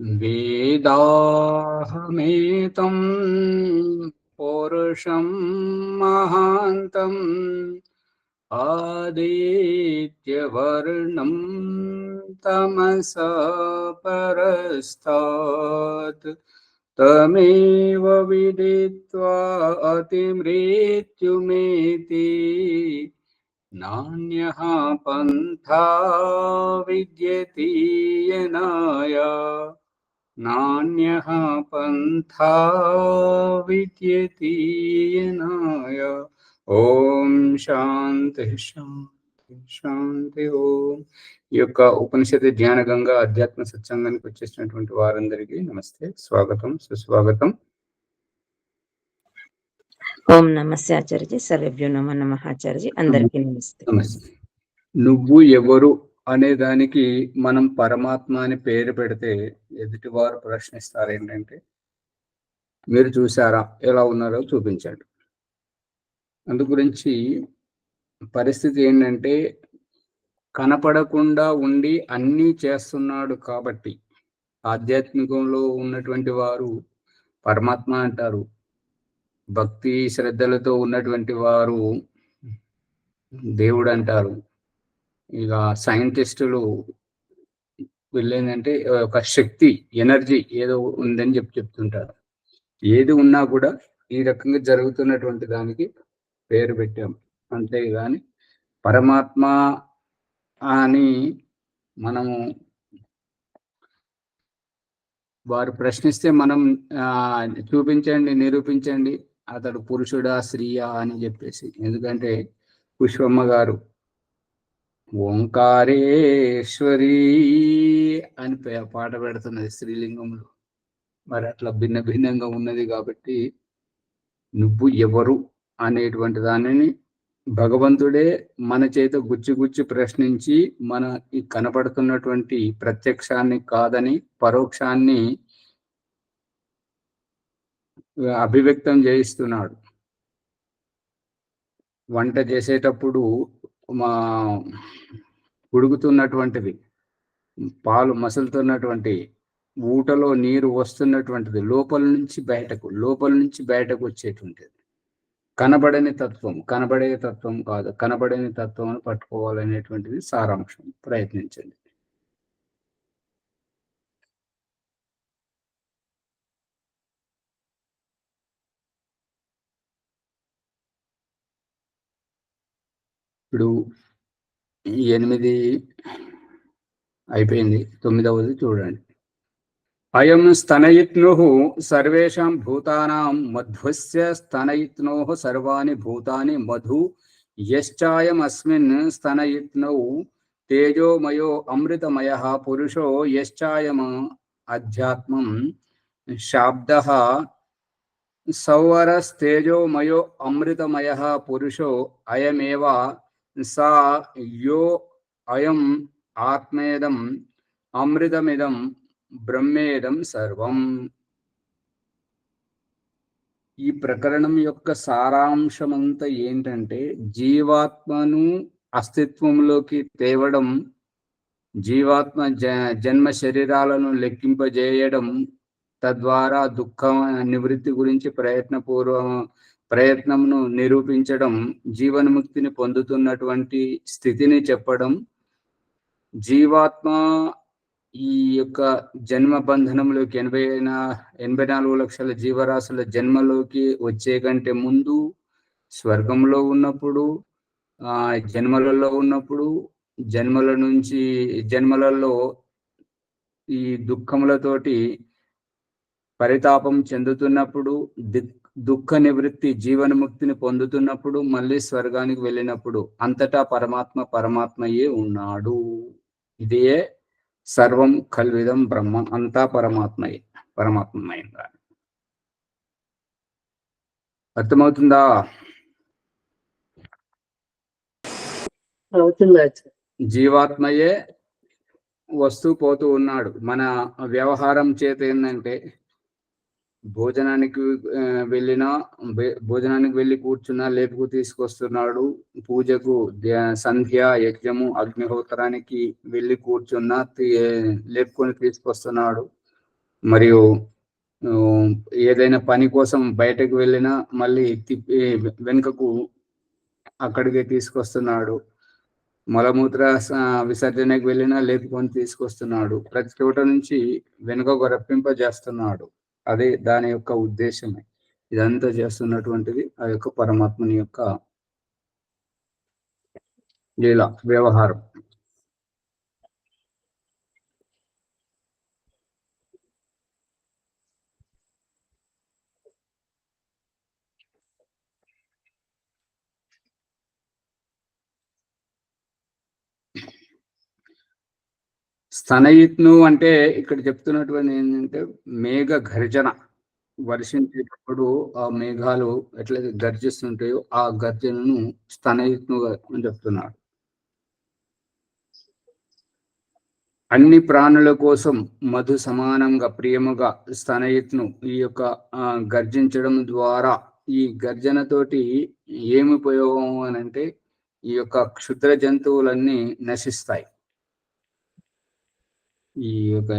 वेदाहमेतं पौरुषं महान्तम् आदित्यवर्णं तमसा परस्तात् तमेव विदित्वा अतिमृत्युमेति नान्यः पन्था विद्यते येनाय नान्यः पन्था विद्यते येनाय। ఓం శాంతి శాంతి శాంతి ఓం. ఈ యొక్క ఉపనిషత్తు ధ్యాన గంగా అధ్యాత్మ సత్సంగానికి వచ్చేసినటువంటి వారందరికీ నమస్తే, స్వాగతం, సుస్వాగతం. ఓం నమస్తే ఆచార్యజీ. సర్వేభ్యో నమః. నమః ఆచార్యజీ. అందరికీ నమస్తే. నమస్తే. నువ్వు ఎవరు అనే దానికి మనం పరమాత్మ అని పేరు పెడితే ఎదుటివారు ప్రశ్నిస్తారు ఏంటంటే, మీరు చూసారా, ఎలా ఉన్నారో చూపించండి. అందు గురించి పరిస్థితి ఏంటంటే, కనపడకుండా ఉండి అన్నీ చేస్తున్నాడు కాబట్టి ఆధ్యాత్మికంలో ఉన్నటువంటి వారు పరమాత్మ అంటారు, భక్తి శ్రద్ధలతో ఉన్నటువంటి వారు దేవుడు అంటారు. ఇక సైంటిస్టులు వెళ్ళేందంటే ఒక శక్తి, ఎనర్జీ ఏదో ఉందని చెప్తుంటారు. ఏది ఉన్నా కూడా ఈ రకంగా జరుగుతున్నటువంటి దానికి పేరు పెట్టాం, అంతేగాని పరమాత్మ అని మనము వారు ప్రశ్నిస్తే మనం చూపించండి, నిరూపించండి అతడు పురుషుడా స్త్రీయా అని చెప్పేసి. ఎందుకంటే పుష్పమ్మ గారు ఓంకారేశ్వరి అని పాట పెడుతున్నది స్త్రీలింగంలో. మరి అట్లా భిన్న భిన్నంగా ఉన్నది కాబట్టి నువ్వు ఎవరు అనేటువంటి దానిని భగవంతుడే మన చేత గుచ్చి గుచ్చి ప్రశ్నించి మన ఈ కనపడుతున్నటువంటి ప్రత్యక్షాన్ని కాదని పరోక్షాన్ని అభివ్యక్తం చేయిస్తున్నాడు. వంట చేసేటప్పుడు మా ఉడుకుతున్నటువంటిది, పాలు మసులుతున్నటువంటి ఊటలో నీరు వస్తున్నటువంటిది లోపల నుంచి బయటకు వచ్చేటువంటిది కనబడని తత్వం. కనబడే తత్వం కాదు, కనబడని తత్వం పట్టుకోవాలనేటువంటిది సారాంశం. ప్రయత్నించండి. ఇప్పుడు 8 అయిపోయింది, 9వది చూడండి. అయం స్తనయిత్నుః సర్వేషాం భూతానాం మధ్వస్య స్తనయిత్నోః సర్వాణి భూతాని మధు యశ్చాయం అస్మిన్ స్తనయిత్నౌ తేజోమయో అమృతమయః పురుషో యశ్చాయం అధ్యాత్మం శాబ్దః సౌవరస్తేజోమయో అమృతమయః పురుషో అయమేవ సా యో అయం ఆత్మేదం అమృతమిదం బ్రహ్మేదం సర్వం. ఈ ప్రకరణం యొక్క సారాంశమంతా ఏంటంటే, జీవాత్మను అస్తిత్వంలోకి తేవడం, జీవాత్మ జన్మ శరీరాలను లెక్కింపజేయడం, తద్వారా దుఃఖ నివృత్తి గురించి ప్రయత్నంను నిరూపించడం, జీవన్ముక్తిని పొందుతున్నటువంటి స్థితిని చెప్పడం, జీవాత్మ ఈ యొక్క జన్మ బంధనంలోకి 84 లక్షల జీవరాశుల జన్మలోకి వచ్చే కంటే ముందు స్వర్గంలో ఉన్నప్పుడు, జన్మలలో ఉన్నప్పుడు, జన్మల నుంచి జన్మలలో ఈ దుఃఖములతోటి పరితాపం చెందుతున్నప్పుడు, దుఃఖ నివృత్తి జీవన్ముక్తిని పొందుతున్నప్పుడు, మళ్ళీ స్వర్గానికి వెళ్ళినప్పుడు అంతటా పరమాత్మయే ఉన్నాడు. ఇదే సర్వం కల్విదం బ్రహ్మ, అంతా పరమాత్మమయంగా. అర్థమవుతుందా? జీవాత్మయే వస్తూ పోతూ ఉన్నాడు. మన వ్యవహారం చేత ఏంటంటే, భోజనానికి వెళ్ళి కూర్చున్నా లేపుకు తీసుకొస్తున్నాడు, పూజకు సంధ్య యజ్ఞము అగ్నిహోత్రానికి వెళ్ళి కూర్చున్నా లేపుకొని తీసుకొస్తున్నాడు, మరియు ఏదైనా పని కోసం బయటకు వెళ్ళినా మళ్ళీ తిప్పి వెనుకకు అక్కడికి తీసుకొస్తున్నాడు. మలమూత్ర విసర్జనకు వెళ్ళినా లేపుకొని తీసుకొస్తున్నాడు. ప్రతి చోట నుంచి వెనుకకు రప్పింపజేస్తున్నాడు. అదే దాని యొక్క ఉద్దేశమే. ఇదంతా చేస్తున్నటువంటిది ఆ యొక్క పరమాత్మని యొక్క లీల వ్యవహారం. స్తనయిత్ను అంటే ఇక్కడ చెప్తున్నటువంటి ఏంటంటే మేఘ గర్జన. వర్షించేటప్పుడు ఆ మేఘాలు ఎట్లయితే గర్జిస్తుంటాయో ఆ గర్జనను స్తనయిత్నుగా అని చెప్తున్నాడు. అన్ని ప్రాణుల కోసం మధు సమానంగా ప్రియముగా స్తనయిత్ను ఈ యొక్క గర్జించడం ద్వారా ఈ గర్జనతోటి ఏమి ఉపయోగం అని అంటే ఈ యొక్క క్షుద్ర జంతువులన్నీ నశిస్తాయి. ఈ యొక్క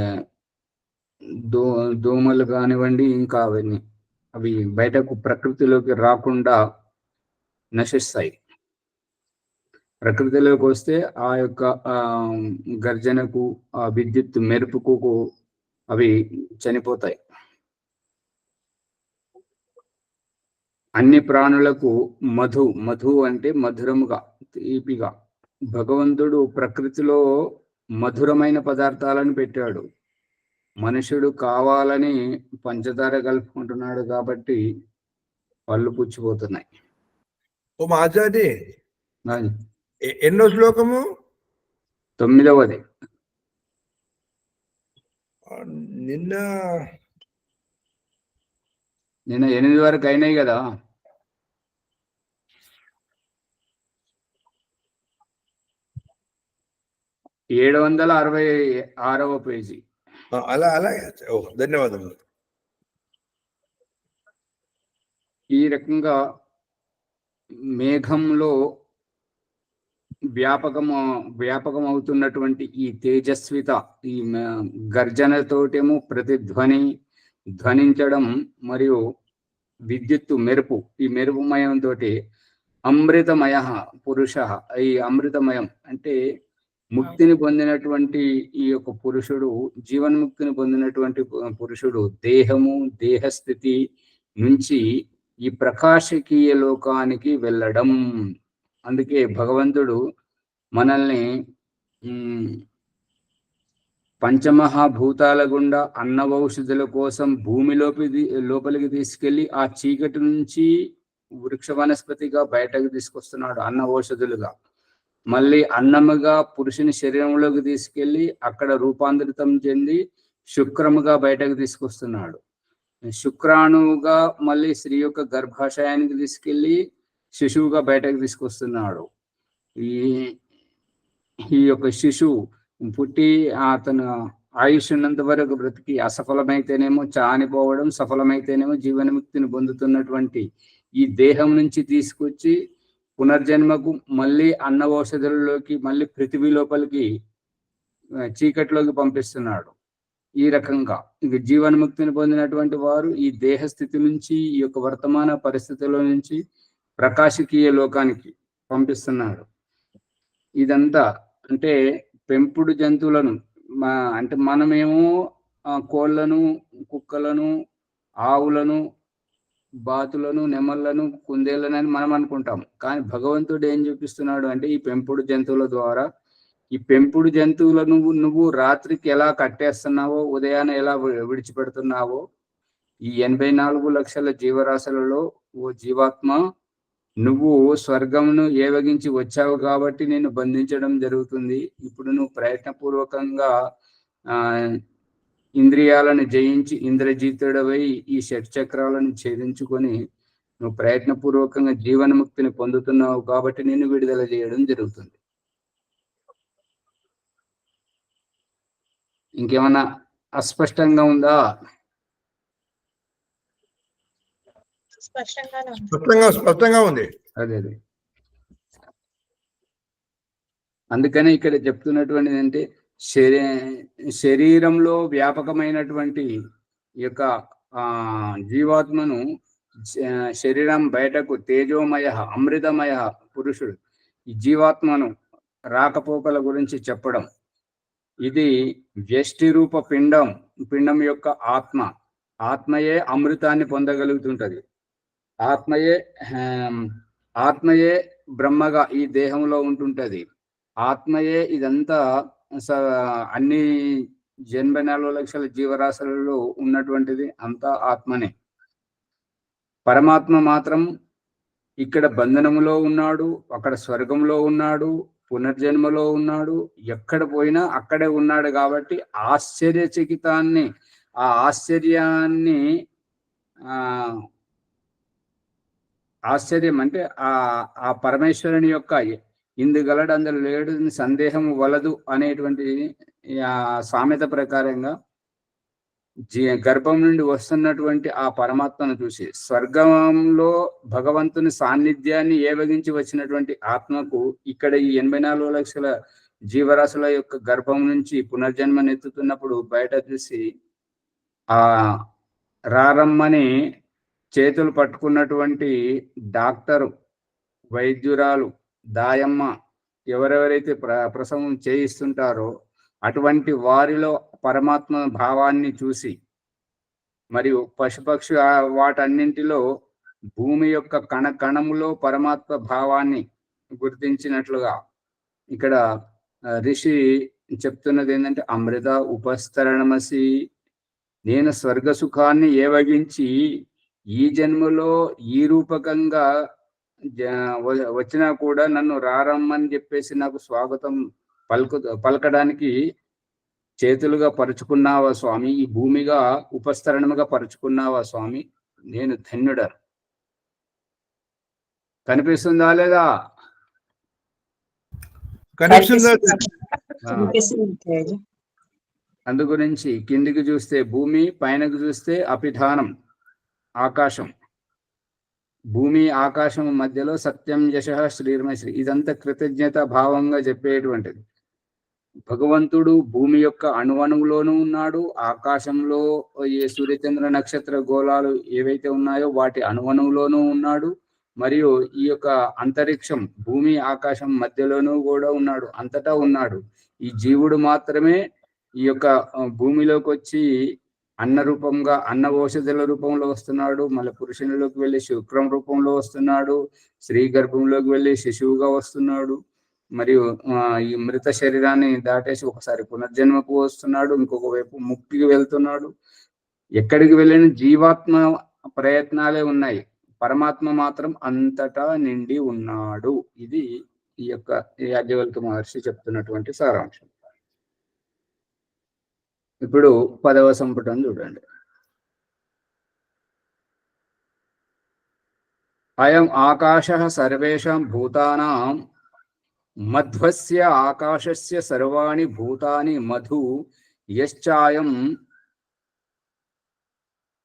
దోమలు కానివ్వండి, ఇంకా అవన్నీ అవి బయటకు ప్రకృతిలోకి రాకుండా నశిస్తాయి. ప్రకృతిలోకి వస్తే ఆ యొక్క గర్జనకు, ఆ విద్యుత్ మెరుపుకు అవి చనిపోతాయి. అన్ని ప్రాణులకు మధు అంటే మధురముగా, తీపిగా. భగవంతుడు ప్రకృతిలో మధురమైన పదార్థాలను పెట్టాడు. మనుషుడు కావాలని పంచదార కలుపుకుంటున్నాడు కాబట్టి పళ్ళు పుచ్చిపోతున్నాయి. ఓ మాచారి ఎన్నో శ్లోకము? 9వది. నిన్న 8 వరకు అయినాయి కదా. (766వ పేజీ). అలాగే. ధన్యవాదములు. ఈ రకంగా మేఘంలో వ్యాపకం అవుతున్నటువంటి ఈ తేజస్విత, ఈ గర్జనతోటేమో ధ్వనించడం మరియు విద్యుత్తు మెరుపు, ఈ మెరుపుమయంతో అమృతమయ పురుష, ఈ అమృతమయం అంటే ముక్తిని పొందినటువంటి ఈ యొక్క పురుషుడు, జీవన్ముక్తిని పొందినటువంటి పురుషుడు దేహము, దేహస్థితి నుంచి ఈ ప్రకాశకీయ లోకానికి వెళ్ళడం. అందుకే భగవంతుడు మనల్ని పంచమహాభూతాల గుండా అన్నవౌషధుల కోసం లోపలికి తీసుకెళ్లి ఆ చీకటి నుంచి వృక్ష వనస్పతిగా బయటకు తీసుకొస్తున్నాడు, అన్నవౌషధులుగా. మళ్ళీ అన్నముగా పురుషుని శరీరంలోకి తీసుకెళ్లి అక్కడ రూపాంతరితం చెంది శుక్రముగా బయటకు తీసుకొస్తున్నాడు. శుక్రాణువుగా మళ్ళీ స్త్రీ యొక్క గర్భాశయానికి తీసుకెళ్లి శిశువుగా బయటకు తీసుకొస్తున్నాడు. ఈ యొక్క శిశువు పుట్టి అతను ఆయుష్ ఉన్నంత వరకు బ్రతికి అసఫలమైతేనేమో చానిపోవడం, సఫలమైతేనేమో జీవన్ముక్తిని పొందుతున్నటువంటి ఈ దేహం నుంచి తీసుకొచ్చి పునర్జన్మకు మళ్ళీ అన్నవౌషధులలోకి, మళ్ళీ పృథివీ లోపలికి చీకటిలోకి పంపిస్తున్నాడు. ఈ రకంగా ఇక జీవన్ముక్తిని పొందినటువంటి వారు ఈ దేహస్థితి నుంచి, ఈ యొక్క వర్తమాన పరిస్థితుల నుంచి ప్రకాశకీయ లోకానికి పంపిస్తున్నాడు. ఇదంతా అంటే పెంపుడు జంతువులను, అంటే మనమేమో కోళ్లను, కుక్కలను, ఆవులను, బాతులను, నెమళ్లను, కుందేళ్లను అని మనం అనుకుంటాం. కానీ భగవంతుడు ఏం చూపిస్తున్నాడు అంటే ఈ పెంపుడు జంతువుల ద్వారా, ఈ పెంపుడు జంతువులను నువ్వు రాత్రికి ఎలా కట్టేస్తున్నావో, ఉదయాన్నే ఎలా విడిచిపెడుతున్నావో, ఈ 84 లక్షల జీవరాశులలో ఓ జీవాత్మ, నువ్వు స్వర్గమును ఏవగించి వచ్చావు కాబట్టి నేను బంధించడం జరుగుతుంది. ఇప్పుడు నువ్వు ప్రయత్నపూర్వకంగా ఇంద్రియాలను జయించి ఇంద్రజితుడవై ఈ షట్చక్రాలను ఛేదించుకొని నువ్వు ప్రయత్నపూర్వకంగా జీవన్ముక్తిని పొందుతున్నావు కాబట్టి నిన్ను విడుదల చేయడం జరుగుతుంది. ఇంకేమన్నా అస్పష్టంగా ఉందా? స్పష్టంగా ఉంది. అదే అందుకనే ఇక్కడ చెప్తున్నటువంటిది అంటే శరీరంలో వ్యాపకమైనటువంటి ఈ యొక్క జీవాత్మను శరీరం బయటకు తేజోమయ అమృతమయ పురుషుడు ఈ జీవాత్మను రాకపోకల గురించి చెప్పడం. ఇది వ్యష్టి రూప పిండం యొక్క ఆత్మయే అమృతాన్ని పొందగలుగుతుంటది. ఆత్మయే బ్రహ్మగా ఈ దేహంలో ఉంటుంటది. ఆత్మయే ఇదంతా అన్ని 84 లక్షల జీవరాశులలో ఉన్నటువంటిది అంతా ఆత్మనే. పరమాత్మ మాత్రం ఇక్కడ బంధనములో ఉన్నాడు, అక్కడ స్వర్గంలో ఉన్నాడు, పునర్జన్మలో ఉన్నాడు, ఎక్కడ పోయినా అక్కడే ఉన్నాడు. కాబట్టి ఆశ్చర్యచకితాన్ని ఆ ఆశ్చర్యాన్ని ఆశ్చర్యం అంటే ఆ పరమేశ్వరుని యొక్క ఇందుగలడు అందులో లేడు సందేహం వలదు అనేటువంటి సామెత ప్రకారంగా గర్భం నుండి వస్తున్నటువంటి ఆ పరమాత్మను చూసి స్వర్గంలో భగవంతుని సాన్నిధ్యాన్ని ఏవగించి వచ్చినటువంటి ఆత్మకు ఇక్కడ ఈ 84 లక్షల జీవరాశుల యొక్క గర్భం నుంచి పునర్జన్మనెత్తుతున్నప్పుడు బయట చూసి ఆ రారమ్మని చేతులు పట్టుకున్నటువంటి డాక్టరు, వైద్యురాలు, దాయమ్మ ఎవరెవరైతే ప్రసవం చేయిస్తుంటారో అటువంటి వారిలో పరమాత్మ భావాన్ని చూసి మరియు పశుపక్షి వాటన్నింటిలో భూమి యొక్క కణములో పరమాత్మ భావాన్ని గుర్తించినట్లుగా ఇక్కడ ఋషి చెప్తున్నది ఏంటంటే అమృత ఉపస్తరణమసి, నేను స్వర్గ సుఖాన్ని ఏవగించి ఈ జన్మలో ఈ రూపకంగా వచ్చినా కూడా నన్ను రారమ్మని చెప్పేసి నాకు స్వాగతం పలకడానికి చేతులుగా పరుచుకున్నావా స్వామి, ఈ భూమిగా ఉపస్తరణముగా పరుచుకున్నావా స్వామి, నేను ధన్యుడను. కనిపిస్తుందా లేదా? అందు గురించి కిందికి చూస్తే భూమి, పైనకు చూస్తే అపిధానం ఆకాశం. భూమి ఆకాశం మధ్యలో సత్యం యశ శ్రీర్మశ్రీ. ఇదంతా కృతజ్ఞత భావంగా చెప్పేటువంటిది. భగవంతుడు భూమి యొక్క అణువణువులోనూ ఉన్నాడు, ఆకాశంలో ఏ సూర్యచంద్ర నక్షత్ర గోళాలు ఏవైతే ఉన్నాయో వాటి అణువణువులోనూ ఉన్నాడు, మరియు ఈ యొక్క అంతరిక్షం భూమి ఆకాశం మధ్యలోనూ కూడా ఉన్నాడు, అంతటా ఉన్నాడు. ఈ జీవుడు మాత్రమే ఈ యొక్క భూమిలోకి వచ్చి అన్న రూపంగా అన్న ఔషధుల రూపంలో వస్తున్నాడు, మళ్ళీ పురుషునిలోకి వెళ్ళి శుక్రం రూపంలో వస్తున్నాడు, స్త్రీ గర్భంలోకి వెళ్ళి శిశువుగా వస్తున్నాడు, మరియు ఈ మృత శరీరాన్ని దాటేసి ఒకసారి పునర్జన్మకు వస్తున్నాడు, ఇంకొక వైపు ముక్తికి వెళ్తున్నాడు. ఎక్కడికి వెళ్ళిన జీవాత్మ ప్రయత్నాలే ఉన్నాయి, పరమాత్మ మాత్రం అంతటా నిండి ఉన్నాడు. ఇది ఈ యొక్క యాజ్ఞవల్క్య మహర్షి చెప్తున్నటువంటి సారాంశం. ఇప్పుడు 10వ సంపుటం చూడండి. అయం ఆకాశః సర్వేషాం భూతానాం మధ్వస్య ఆకాశస్య సర్వాణి భూతాని మధు యశ్చాయం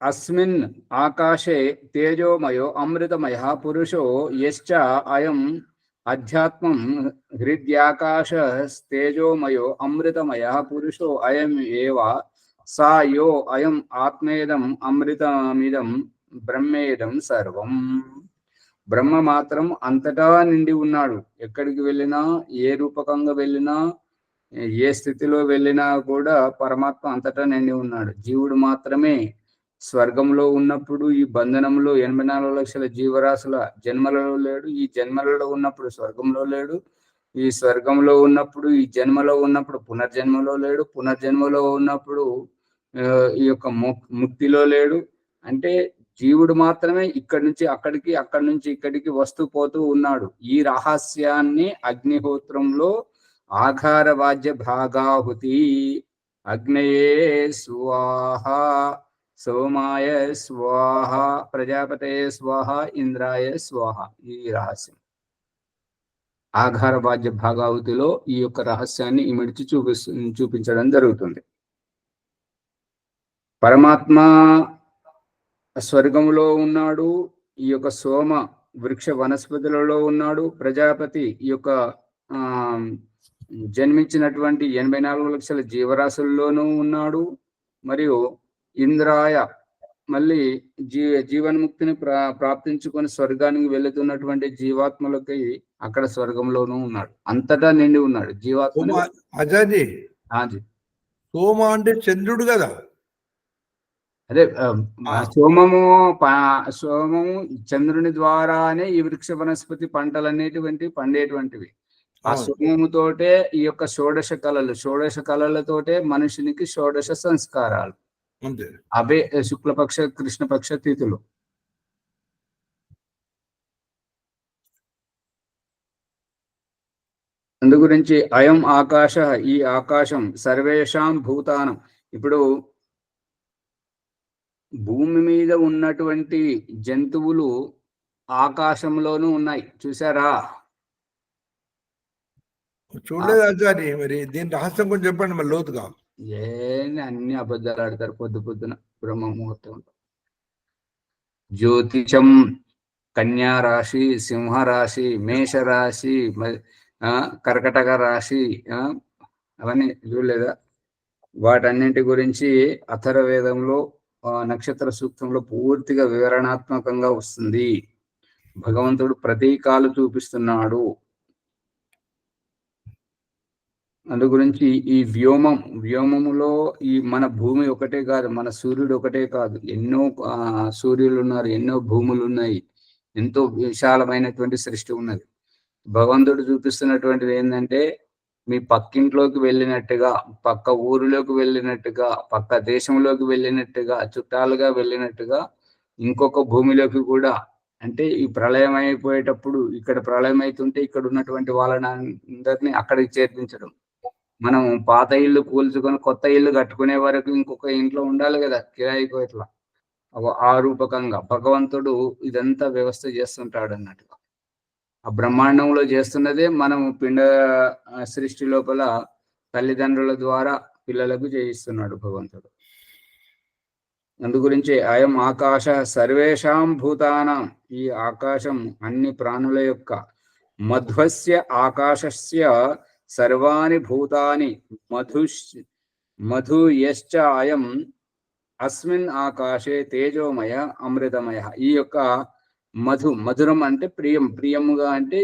అస్మిన్ ఆకాశే తేజోమయో అమృతమయ పురుషో యశ్చ అయం అధ్యాత్మం హృద్యాకాశస్తేజోమయో అమృతమయ పురుషో అయం ఏవ సా యో అయం ఆత్మేదం అమృతమిదం బ్రహ్మేదం సర్వం. బ్రహ్మ మాత్రం అంతటా నిండి ఉన్నాడు. ఎక్కడికి వెళ్ళినా, ఏ రూపకంగా వెళ్ళినా, ఏ స్థితిలో వెళ్ళినా కూడా పరమాత్మ అంతటా నిండి ఉన్నాడు. జీవుడు మాత్రమే స్వర్గంలో ఉన్నప్పుడు ఈ బంధనంలో 84 లక్షల జీవరాశుల జన్మలలో లేడు, ఈ జన్మలలో ఉన్నప్పుడు స్వర్గంలో లేడు, ఈ స్వర్గంలో ఉన్నప్పుడు ఈ జన్మలో ఉన్నప్పుడు పునర్జన్మలో లేడు, పునర్జన్మలో ఉన్నప్పుడు ఈ యొక్క ముక్తిలో లేడు. అంటే జీవుడు మాత్రమే ఇక్కడి నుంచి అక్కడికి, అక్కడి నుంచి ఇక్కడికి వస్తూ పోతూ ఉన్నాడు. ఈ రహస్యాన్ని అగ్నిహోత్రంలో ఆఘార వాద్య భాగాహుతి అగ్నయే స్వాహ సోమాయ స్వాహ ప్రజాపతయ స్వాహ ఇంద్రాయ స్వాహ. ఈ రహస్యం ఆఘార వాద్య భాగాహుతిలో ఈ యొక్క రహస్యాన్ని ఇమిడిచి చూపించడం జరుగుతుంది. పరమాత్మ స్వర్గంలో ఉన్నాడు, ఈ యొక్క సోమ వృక్ష వనస్పతులలో ఉన్నాడు, ప్రజాపతి ఈ యొక్క జన్మించినటువంటి 84 లక్షల జీవరాశుల్లోనూ ఉన్నాడు. మరియు ఇంద్రాయ మళ్ళీ జీవన్ముక్తిని ప్రాప్తించుకొని స్వర్గానికి వెళుతున్నటువంటి జీవాత్మలకి అక్కడ స్వర్గంలోనూ ఉన్నాడు. అంతటా నిండి ఉన్నాడు జీవాత్మ. ఆచార్య, సోమ అంటే చంద్రుడు కదా. అదే సోమము చంద్రుని ద్వారానే ఈ వృక్ష వనస్పతి పంటలనేటువంటి పండేటువంటివి. ఆ సోమముతోటే ఈ యొక్క షోడశ కళలతోటే మనుషునికి షోడశ సంస్కారాలు. అవే శుక్లపక్ష కృష్ణపక్ష తిథులు. అందు గురించి అయం ఆకాశ, ఈ ఆకాశం సర్వేషాం భూతానం. ఇప్పుడు భూమి మీద ఉన్నటువంటి జంతువులు ఆకాశంలోనూ ఉన్నాయి, చూసారా? చూడలేదు ఆచార్య, మరి దీని రహస్యం కొంచెం చెప్పండి మరి లోతుగా. అన్ని అబద్ధాలు ఆడతారు పొద్దున బ్రహ్మముహూర్తం. జ్యోతిషం కన్యా రాశి, సింహరాశి, మేషరాశి, కర్కటక రాశి, అవన్నీ చూడలేదా? వాటన్నింటి గురించి అథర్వవేదంలో నక్షత్ర సూక్తంలో పూర్తిగా వివరణాత్మకంగా వస్తుంది. భగవంతుడు ప్రతీకాలు చూపిస్తున్నాడు. అందు గురించి ఈ వ్యోమములో ఈ మన భూమి ఒకటే కాదు, మన సూర్యుడు ఒకటే కాదు, ఎన్నో సూర్యులు ఉన్నారు, ఎన్నో భూములు ఉన్నాయి, ఎంతో విశాలమైనటువంటి సృష్టి ఉన్నది. భగవంతుడు చూపిస్తున్నటువంటిది ఏంటంటే, మీ పక్కింట్లోకి వెళ్ళినట్టుగా, పక్క ఊరిలోకి వెళ్ళినట్టుగా, పక్క దేశంలోకి వెళ్ళినట్టుగా, చుట్టాలుగా వెళ్ళినట్టుగా ఇంకొక భూమిలోకి కూడా, అంటే ఈ ప్రళయం అయిపోయేటప్పుడు ఇక్కడ ప్రళయం అవుతుంటే ఇక్కడ ఉన్నటువంటి వాళ్ళని అందరినీ అక్కడికి చేర్పించడం. మనం పాత ఇల్లు కూల్చుకొని కొత్త ఇల్లు కట్టుకునే వరకు ఇంకొక ఇంట్లో ఉండాలి కదా, కిరాయికో ఇట్లా. ఆ రూపకంగా భగవంతుడు ఇదంతా వ్యవస్థ చేస్తుంటాడు అన్నట్టుగా. ఆ బ్రహ్మాండంలో చేస్తున్నదే మనం పిండ సృష్టి లోపల తల్లిదండ్రుల ద్వారా పిల్లలకు చేయిస్తున్నాడు భగవంతుడు. అందు గురించి అయం ఆకాశ సర్వేషాం భూతానాం, ఈ ఆకాశం అన్ని ప్రాణుల యొక్క, మధ్వస్య ఆకాశస్య సర్వాణి భూతాని మధుయశ్చ అయం అస్మిన్ ఆకాశే తేజోమయ అమృతమయ. ఈ యొక్క మధురం అంటే ప్రియముగా అంటే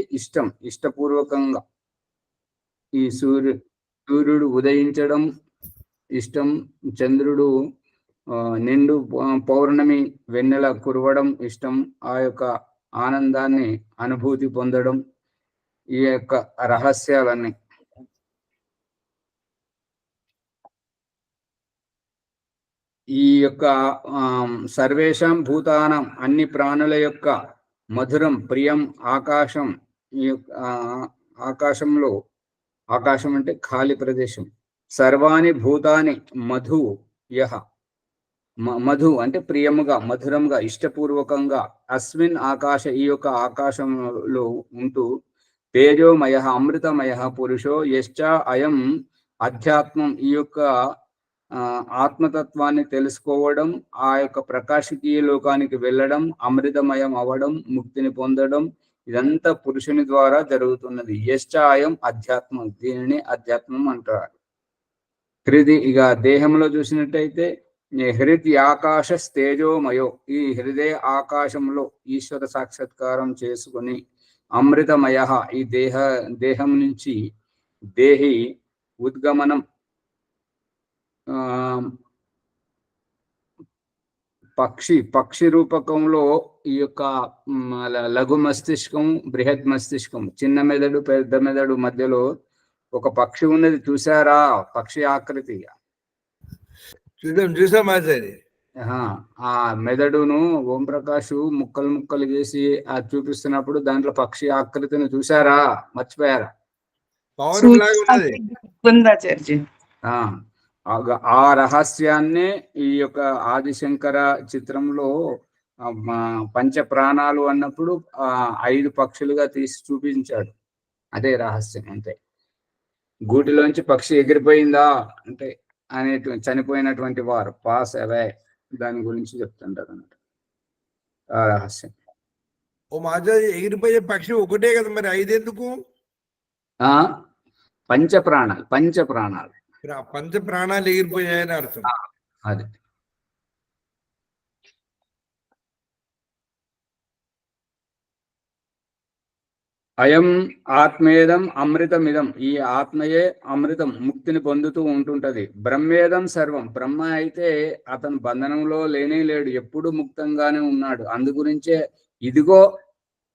ఇష్టపూర్వకంగా. ఈ సూర్యుడు ఉదయించడం ఇష్టం, చంద్రుడు నిండు పౌర్ణమి వెన్నెల కురవడం ఇష్టం, ఆ యొక్క ఆనందాన్ని అనుభూతి పొందడం, ఈ యొక్క రహస్యాలన్నీ. ఈ యొక్క సర్వేషాం భూతానం, అన్ని ప్రాణుల యొక్క మధురం ప్రియం ఆకాశం. ఈ ఆకాశంలో, ఆకాశం అంటే ఖాళీ ప్రదేశం. సర్వాణి భూతాని మధు అంటే ప్రియముగా, మధురంగా, ఇష్టపూర్వకంగా. అస్మిన్ ఆకాశ, ఈ యొక్క ఆకాశంలో ఉంటూ, తేజోమయ అమృతమయ పురుషో యశ్చ అయం అధ్యాత్మం, ఈ యొక్క ఆత్మతత్వాన్ని తెలుసుకోవడం, ఆ యొక్క ప్రకాశకీయ లోకానికి వెళ్ళడం, అమృతమయం అవ్వడం, ముక్తిని పొందడం, ఇదంతా పురుషుని ద్వారా జరుగుతున్నది. యశ్చాయం అధ్యాత్మం, దీనిని అధ్యాత్మం అంటారు. ఇక దేహంలో చూసినట్టయితే హృది ఆకాశ తేజోమయో, ఈ హృదయ ఆకాశంలో ఈశ్వర సాక్షాత్కారం చేసుకుని అమృతమయ, ఈ దేహం నుంచి దేహి ఉద్గమనం, పక్షి రూపకంలో ఈ యొక్క లఘు మస్తిష్కం, బృహత్ మస్తిష్కం, చిన్న మెదడు పెద్ద మెదడు మధ్యలో ఒక పక్షి ఉన్నది, చూసారా? పక్షి ఆకృతి. చూసాం. ఆ మెదడును ఓంప్రకాష్ ముక్కలు చేసి అది చూపిస్తున్నప్పుడు దాంట్లో పక్షి ఆకృతిని చూసారా? మర్చిపోయారా? ఆ రహస్యాన్నే ఈ యొక్క ఆదిశంకర చిత్రంలో పంచ ప్రాణాలు అన్నప్పుడు 5 పక్షులుగా తీసి చూపించాడు. అదే రహస్యం. అంతే. గూటిలోంచి పక్షి ఎగిరిపోయిందా అంటే చనిపోయినటువంటి వారు పాస్ అవే, దాని గురించి చెప్తుంటారు అన్నట్టు ఆ రహస్యం. ఓ మాజా, ఎగిరిపోయే పక్షి ఒకటే కదా, మరి 5 ఎందుకు? పంచ ప్రాణాలు పంచ ప్రాణాలు ఎగిరిపోయాయని అర్థం. అది అయం ఆత్మేదం అమృతమిదం, ఈ ఆత్మయే అమృతం, ముక్తిని పొందుతూ ఉంటుంటది. బ్రహ్మేదం సర్వం, బ్రహ్మ అయితే అతను బంధనంలో లేనే లేడు, ఎప్పుడు ముక్తంగానే ఉన్నాడు. అందుగురించే ఇదిగో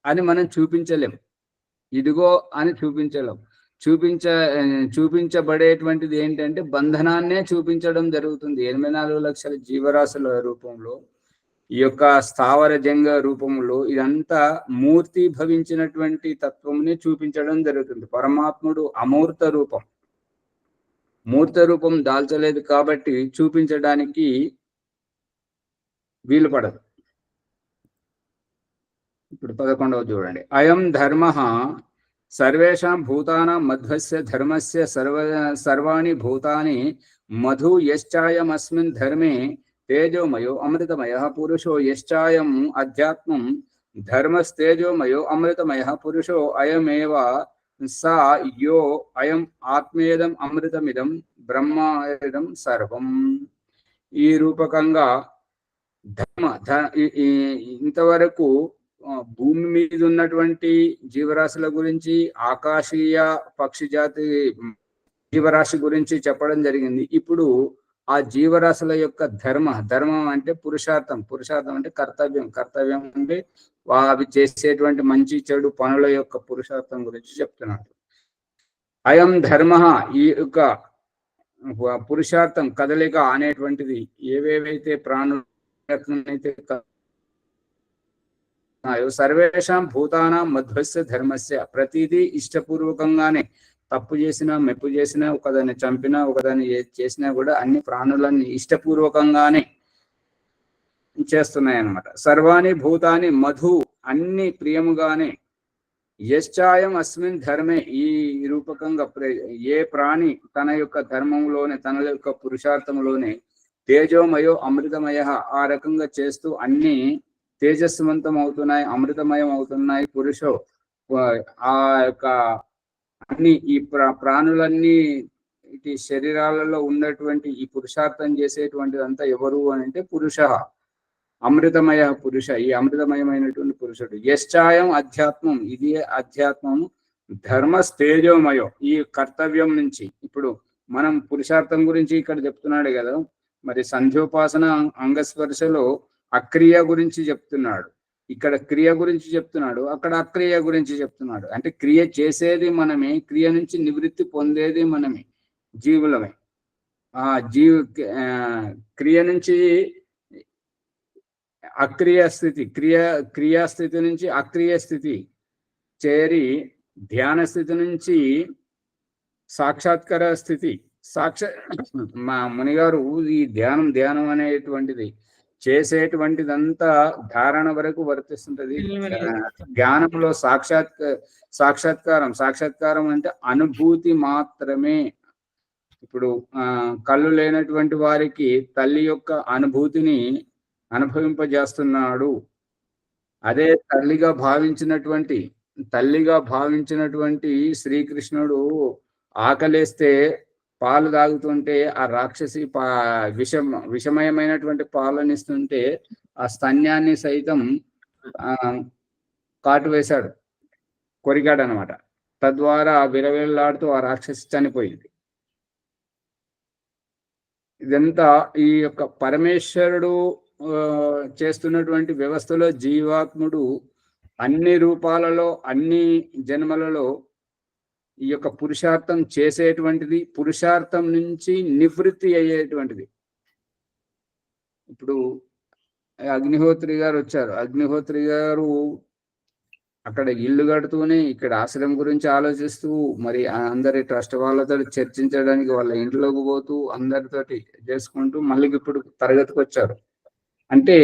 అని మనం చూపించలేం, ఇదిగో అని చూపించలేం. చూపించబడేటువంటిది ఏంటంటే బంధనాన్నే చూపించడం జరుగుతుంది. 84 లక్షల జీవరాశుల రూపంలో, ఈ యొక్క స్థావర జంగ రూపంలో ఇదంతా మూర్తి భవించినటువంటి తత్వంని చూపించడం జరుగుతుంది. పరమాత్ముడు అమూర్త రూపం, మూర్త రూపం దాల్చలేదు కాబట్టి చూపించడానికి వీలు పడదు. ఇప్పుడు 11వ చూడండి. అయం ధర్మ సర్వేషాం భూతానాం మధ్వస్య ధర్మస్య సర్వాణి భూతాని మధు యశ్చాయమస్మిన్ ధర్మే తేజోమయో అమృతమయ పురుషో యశ్చాయం అధ్యాత్మం ధర్మస్తేజోమయో అమృతమయ పురుషో అయమేవ సా యో అయం ఆత్మేదం అమృతమిదం బ్రహ్మేదం సర్వం. ఈ రూపకంగా ఇంతవరకు భూమి మీద ఉన్నటువంటి జీవరాశుల గురించి, ఆకాశీయ పక్షి జాతి జీవరాశి గురించి చెప్పడం జరిగింది. ఇప్పుడు ఆ జీవరాశుల యొక్క ధర్మం అంటే పురుషార్థం అంటే కర్తవ్యం అంటే అవి చేసేటువంటి మంచి చెడు పనుల యొక్క పురుషార్థం గురించి చెప్తున్నాడు. అయం ధర్మ, ఈ యొక్క పురుషార్థం కదలిక అనేటువంటిది ఏవేవైతే ప్రాణులైతే సర్వేషాం భూతానాం మధ్వస్య ధర్మస్య, ప్రతిదీ ఇష్టపూర్వకంగానే, తప్పు చేసినా మెప్పు చేసినా, ఒకదాన్ని చంపినా ఒకదాన్ని చేసినా కూడా అన్ని ప్రాణులన్నీ ఇష్టపూర్వకంగానే చేస్తున్నాయి అన్నమాట. సర్వాణి భూతాని మధు, అన్ని ప్రియముగానే, యశ్చాయం అస్మిన్ ధర్మే, ఈ రూపకంగా ఏ ప్రాణి తన యొక్క ధర్మంలోనే, తన యొక్క పురుషార్థంలోనే తేజోమయో అమృతమయ, ఆ రకంగా చేస్తూ అన్ని తేజస్వంతం అవుతున్నాయి, అమృతమయం అవుతున్నాయి. పురుషో, ఆ యొక్క అన్ని ఈ ప్రాణులన్నీ ఇటు శరీరాలలో ఉన్నటువంటి ఈ పురుషార్థం చేసేటువంటిది అంతా ఎవరు అని అంటే పురుష, అమృతమయ పురుష, ఈ అమృతమయమైనటువంటి పురుషుడు. యశ్చాయం అధ్యాత్మం, ఇది అధ్యాత్మము. ధర్మస్తేజోమయో, ఈ కర్తవ్యం నుంచి. ఇప్పుడు మనం పురుషార్థం గురించి ఇక్కడ చెప్తున్నాడు కదా, మరి సంధ్యోపాసన అంగస్పర్శలో అక్రియ గురించి చెప్తున్నాడు, ఇక్కడ క్రియ గురించి చెప్తున్నాడు, అక్కడ అక్రియ గురించి చెప్తున్నాడు. అంటే క్రియ చేసేది మనమే, క్రియ నుంచి నివృత్తి పొందేది మనమే, జీవులమే. ఆ క్రియ నుంచి అక్రియ స్థితి, క్రియాస్థితి నుంచి అక్రియ స్థితి చేరి, ధ్యాన స్థితి నుంచి సాక్షాత్కార స్థితి. మా మునిగారు ఈ ధ్యానం అనేటువంటిది చేసేటువంటిదంతా ధారణ వరకు వర్తిస్తుంటది. జ్ఞానంలో సాక్షాత్కారం అంటే అనుభూతి మాత్రమే. ఇప్పుడు కళ్ళు లేనటువంటి వారికి తల్లి యొక్క అనుభూతిని అనుభవింపజేస్తున్నాడు. అదే తల్లిగా భావించినటువంటి శ్రీకృష్ణుడు ఆకలేస్తే పాలు తాగుతుంటే ఆ రాక్షసి విషమయమైనటువంటి పాలనిస్తుంటే ఆ స్తన్యాన్ని సైతం కాటు వేశాడు, కొరిగాడు అనమాట. తద్వారా విరవేళ్లాడుతూ ఆ రాక్షసి చనిపోయింది. ఇదంతా ఈ యొక్క పరమేశ్వరుడు చేస్తున్నటువంటి వ్యవస్థలో జీవాత్ముడు అన్ని రూపాలలో, అన్ని జన్మలలో ఈ యొక్క పురుషార్థం చేసేటువంటిది, పురుషార్థం నుంచి నివృత్తి అయ్యేటువంటిది. ఇప్పుడు అగ్నిహోత్రి గారు వచ్చారు, అగ్నిహోత్రి గారు అక్కడ ఇల్లు కడుతూనే ఇక్కడ ఆశ్రమం గురించి ఆలోచిస్తూ, మరి అందరి ట్రస్ట్ వాళ్ళతో చర్చించడానికి వాళ్ళ ఇంట్లోకి పోతూ అందరితోటి చేసుకుంటూ మళ్ళీ ఇప్పుడు తరగతికి వచ్చారు. అంటే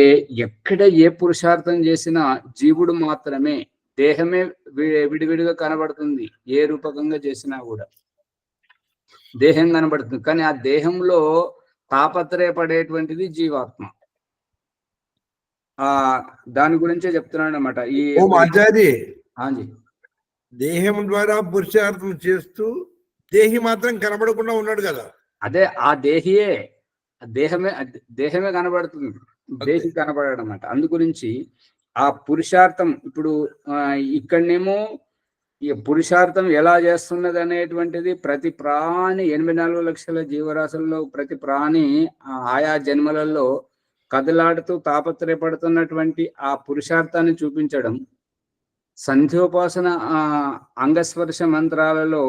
ఎక్కడ ఏ పురుషార్థం చేసినా జీవుడు మాత్రమే, దేహమే విడివిడిగా కనబడుతుంది. ఏ రూపకంగా చేసినా కూడా దేహం కనబడుతుంది, కానీ ఆ దేహంలో తాపత్రయపడేటువంటిది జీవాత్మ. దాని గురించే చెప్తున్నాడు అనమాట. ఈ ఆచార్య ఆంజీ దేహం ద్వారా పురుషార్థం చేస్తూ దేహి మాత్రం కనబడకుండా ఉన్నాడు కదా. అదే ఆ దేహియే, దేహమే కనబడుతుంది, దేహి కనబడడం అంట. అందు గురించి ఆ పురుషార్థం ఇప్పుడు ఇక్కడనేమో ఈ పురుషార్థం ఎలా చేస్తున్నది అనేటువంటిది ప్రతి ప్రాణి 84 లక్షల జీవరాశుల్లో ప్రతి ప్రాణి ఆయా జన్మలలో కదలాడుతూ తాపత్రయపడుతున్నటువంటి ఆ పురుషార్థాన్ని చూపించడం. సంధ్యోపాసన అంగస్పర్శ మంత్రాలలో